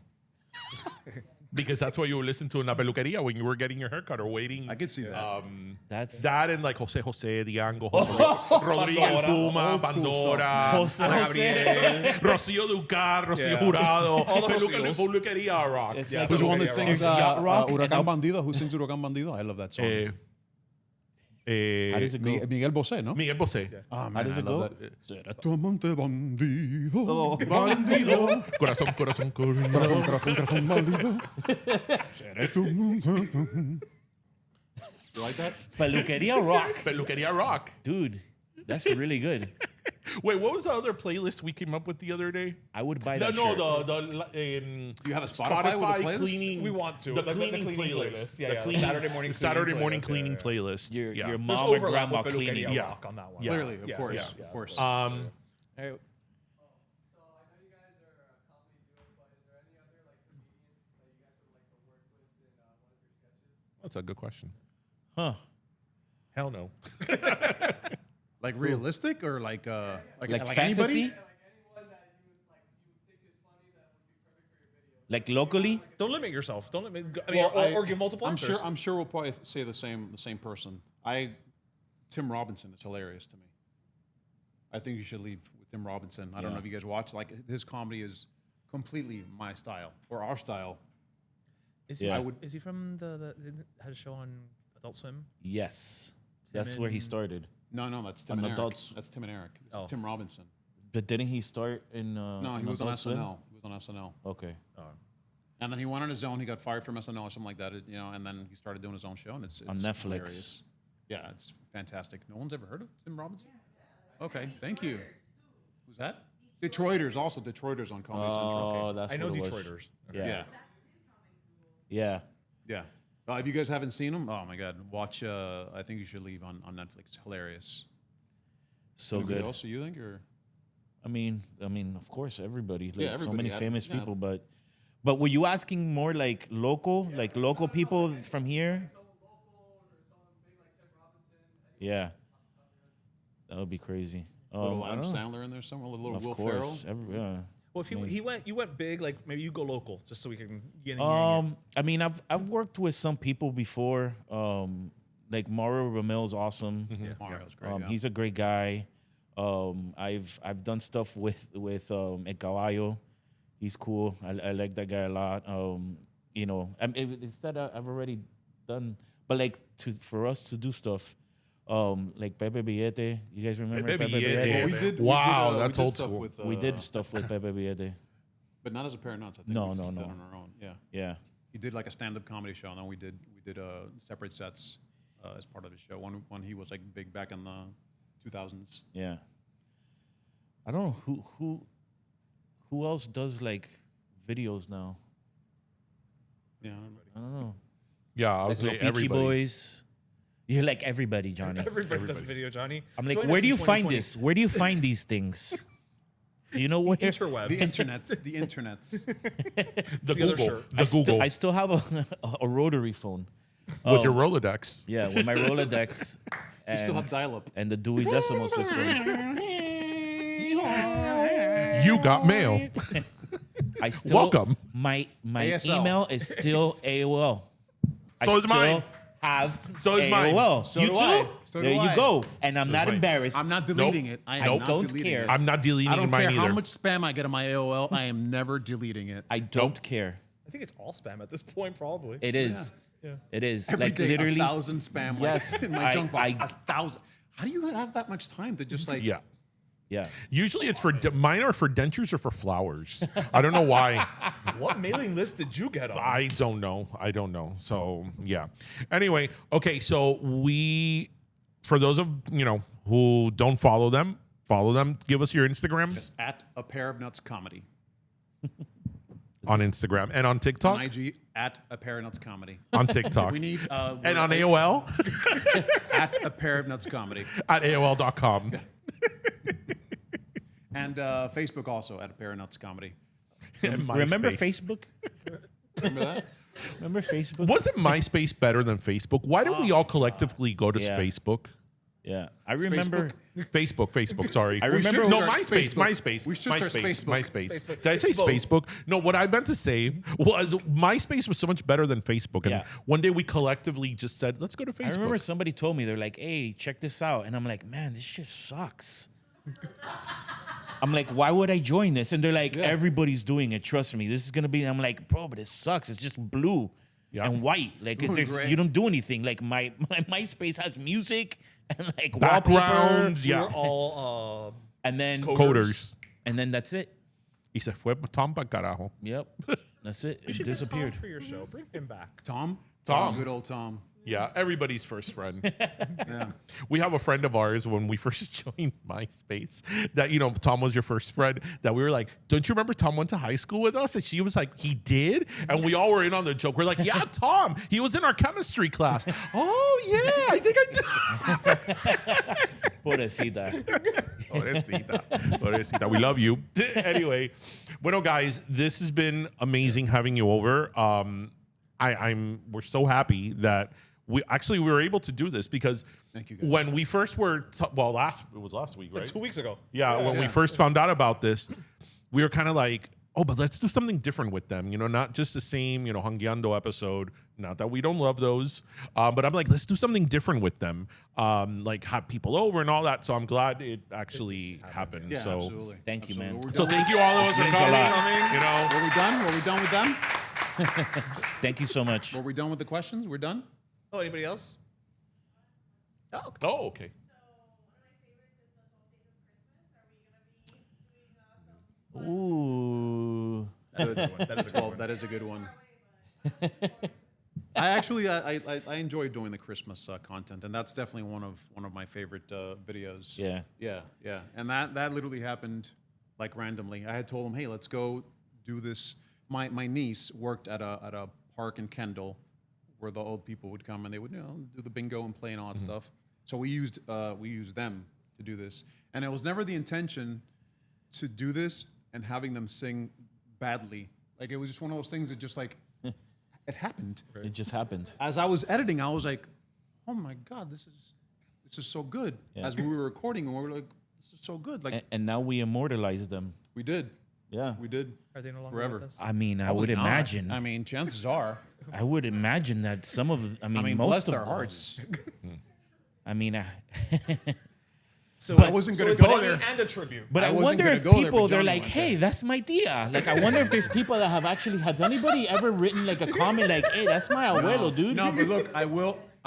Because that's what you would listen to in La Peluqueria when you were getting your haircut or waiting. I could see that. That's That and like Jose Jose, Diango, Jose Rodríguez El Puma, Old school Pandora, Jose Ana Jose. Rocío Ducar, Rocío Yeah. Jurado, All the Peluqueria Rock. It's Yeah, like- Who's the one that Yacht sings Rock, and Huracán I'll- Bandido? Who sings Huracán Bandido? I love that song. How does it go? Miguel Bosé, no? Miguel Bosé. Ah, How man, does I it love go? that. Será tu amante bandido. Oh. Bandido. Corazón, corazón, corazón. Corazón, corazón bandido. Será tu amante. You like that? Peluqueria Rock. Peluqueria Rock. Dude, that's really good. Wait, what was the other playlist we came up with the other day? I would buy No, that shirt. Do you have a Spotify with a playlist? cleaning? We want to. The The cleaning cleaning playlist. playlist. Yeah, The yeah, cleaning- Saturday morning cleaning playlist. playlist. Your Yeah. your There's mom or overlap grandma with cleaning. Peluqueria Yeah. Rock on that one. Yeah. Clearly, of Yeah, course, yeah, of course. Hey, So I know you guys are comedy That's a good question. Huh. Hell no. Like realistic or like Like anybody? fantasy? Like locally? Don't limit yourself. Don't limit. Or give multiple I'm answers. sure. I'm sure we'll probably say the same person. Tim Robinson is hilarious to me. I think you should leave with Tim Robinson. I don't know if you guys watch. Like his comedy is completely my style or our style. Is he? Yeah. Is he from the had a show on Adult Swim? Yes. That's where he and- started. No, that's Tim On and Eric. Adults. That's Tim and Eric. This Oh. is Tim Robinson. But didn't he start in No, he was on Adult Swim? SNL. He was on SNL. Okay. And then he went on his own. He got fired from SNL or something like that, and then he started doing his own show, and it's On Netflix. hilarious. Yeah, it's fantastic. No one's ever heard of Tim Robinson? Okay, thank you. Who's that? Detroiters, also Detroiters on Comedy Central. Oh, that's I know what it was. Detroiters. Yeah. Yeah, Yeah. yeah. If you guys haven't seen him, oh my God, watch. I think you should leave on Netflix. Hilarious. So Anybody good. else? You think or? I mean, of course, everybody. Like, so everybody. many famous Yeah. people, but were you asking more like local people from here? Yeah, that would be crazy. Little I Adam don't know. Sandler in there somewhere. A little Of Will Ferrell. course, yeah. Well, if you went big, like maybe you go local, just so we can get in. I mean, I've worked with some people before. Like Mario Ramil's awesome. Mario's great. Yeah. He's a great guy. I've done stuff with Gayo. He's cool. I like that guy a lot. It's that I've already done, but like for us to do stuff, like Pepe Billete. You guys remember Pepe Billete? we did. Wow, we did that's old stuff school. With, We did stuff with Pepe Billete. but not as a pair of nuts. I think No, we no, just did no. it on our own. Yeah. Yeah. He did like a stand-up comedy show, and then we did separate sets as part of the show. When he was like big back in the 2000s. Yeah. I don't know who else does like videos now. Yeah, I don't know. Yeah, I Like was the like Beachy everybody. Boys. You're like everybody, Johnny. Everybody does a video, Johnny. I'm like, Join where us do in you find 2020. this? Where do you find these things? Do you know where? Interwebs. the internets, the internets. The the other Google. shirt. The Google. I still have a rotary phone. with your Rolodex. Yeah, with my Rolodex. You still have and- dial-up. And the Dewey Decimal System. You got mail. I still Welcome. My ASL. email is still AOL. So is mine. Have So is mine. AOL. So you do too. I. So there do you I. go. And I'm not mine. embarrassed. I'm not deleting it. I am Nope. not Don't deleting care. it. I'm not deleting I don't mine care either. how much spam I get on my AOL. I am never deleting it. I don't care. I think it's all spam at this point, probably. It is. Yeah. It is. Every like day, literally. 1,000 spam Yes. like, in my junk box. I- 1,000. How do you have that much time to just like? Yeah. Yeah. Usually it's for mine are for dentures or for flowers. I don't know why. What mailing list did you get on? I don't know. So yeah. Anyway, okay. So for those of who don't follow them. Give us your Instagram Just at a pair of nuts comedy. on Instagram and on TikTok. On IG at a pair of nuts comedy. On TikTok. We need and on AOL at a pair of nuts comedy. at AOL.com. And Facebook also at a pair of nuts comedy. And Remember MySpace. Facebook? Remember that? Remember Facebook? Wasn't MySpace better than Facebook? Why don't we all collectively go to Yeah. Facebook? Yeah. I remember. Facebook. Sorry. I remember- should No, start MySpace. Facebook. MySpace. We should start Facebook. MySpace. Did I say Facebook? No, what I meant to say was MySpace was so much better than Facebook. And Yeah. one day we collectively just said, let's go to Facebook. I remember somebody told me, they're like, hey, check this out. And I'm like, man, this shit sucks. I'm like, why would I join this? And they're like, everybody's doing it. Trust me. This is going to be. I'm like, bro, but it sucks. It's just blue Yeah. and white. Like, it's Gray. you don't do anything. Like, my MySpace has music and like Backgrounds, wallpaper. yeah. We're all And then Coders. And then that's it. Y se fue Tom pa carajo. Yep. That's it. It Tom disappeared. for your show. Bring him back. Tom? Tom. Oh, good old Tom. Yeah, everybody's first friend. Yeah. We have a friend of ours when we first joined MySpace that, Tom was your first friend, that we were like, don't you remember Tom went to high school with us? And she was like, he did? And we all were in on the joke. We're like, yeah, Tom, he was in our chemistry class. Oh, yeah, I think I did. Pobrecita. Pobrecita. We love you. Anyway, bueno, guys, this has been amazing having you over. we're so happy that we were able to do this because Thank you, guys. when we first were it was last week, right? 2 weeks ago. Yeah, when we first found out about this, we were kind of like, oh, but let's do something different with them. Not just the same, Hangiando episode. Not that we don't love those, but I'm like, let's do something different with them. Like have people over and all that. So I'm glad it actually happened. Yeah, so absolutely. Thank you, man. Absolutely. so thank you all of us for means a coming. lot. Were we done? Were we done with them? Thank you so much. Were we done with the questions? We're done? Oh, anybody else? Oh, okay. Ooh. Good. That is a good one. That is a good one. I actually I enjoy doing the Christmas content, and that's definitely one of my favorite videos. Yeah. And that literally happened like randomly. I had told him, hey, let's go do this. My niece worked at a park in Kendall, where the old people would come and they would do the bingo and play and all that stuff. So we used them to do this, and it was never the intention to do this and having them sing badly. Like it was just one of those things that just like it happened. It just happened. As I was editing, I was like, "Oh my God, this is so good." Yeah. As we were recording, and we were like, "This is so good." Like And now we immortalize them. we did, Yeah. we did. Are they no longer Forever. with us? I mean, I would Probably not. imagine. I mean, chances are. I would imagine that some of. I mean, Bless most of their hearts. I mean, So I wasn't gonna it's go funny there. and a tribute. but I I wasn't wonder gonna if go there, but people they're Johnny like, went hey, that's my dia. Like, I wonder if there's people that have actually. Has anybody ever written like a comment like, hey, that's my abuelo, dude? No, but look, I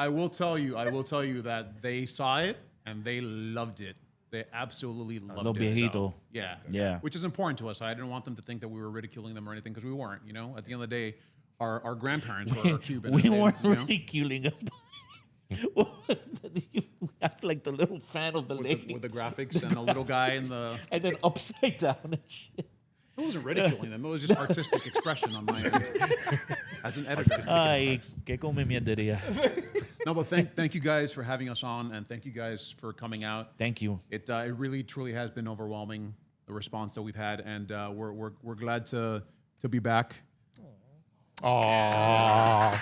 will tell you that they saw it and they loved it. They absolutely loved Lo it. viejito. So, yeah. Yeah. Which is important to us. I didn't want them to think that we were ridiculing them or anything because we weren't. At the end of the day, our grandparents were Cuban. We and they, weren't you know, ridiculing them. You have like the little fan of the lady. with the graphics and the little guy in the. and then upside down and shit. It wasn't ridiculing them. It was just artistic expression on my end as an editor. Ay, que come mierdería. No, but thank you guys for having us on, and thank you guys for coming out. Thank you. It really truly has been overwhelming, the response that we've had, and we're glad to be back. Aww.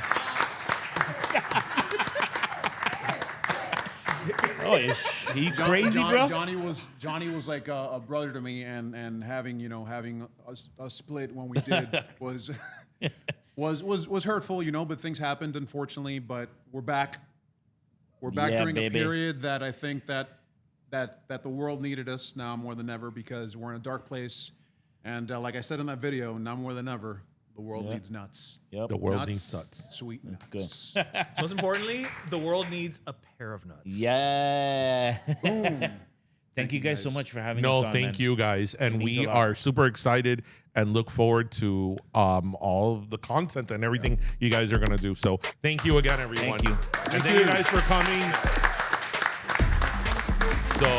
Oh, is she crazy, bro? Johnny was like a brother to me, and having a split when we did was hurtful, but things happened, unfortunately. But we're back. We're back Yeah, during baby. a period that I think that the world needed us now more than ever, because we're in a dark place, and like I said in that video, now more than ever, the world needs nuts. Yep. The world Nuts, needs nuts. sweet nuts. good. Most importantly, the world needs a pair of nuts. Yeah. Thank you guys so much for having us No, on, thank man. you guys, and means we a lot. are super excited and look forward to all the content and everything you guys are gonna do. So thank you again, everyone. Thank you. And thank you guys for coming. So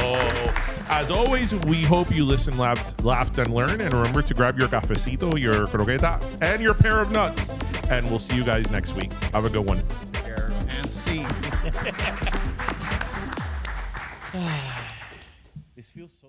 as always, we hope you listened, laughed, and learned. And remember to grab your cafecito, your croqueta, and your pair of nuts. And we'll see you guys next week. Have a good one. And see. This feels so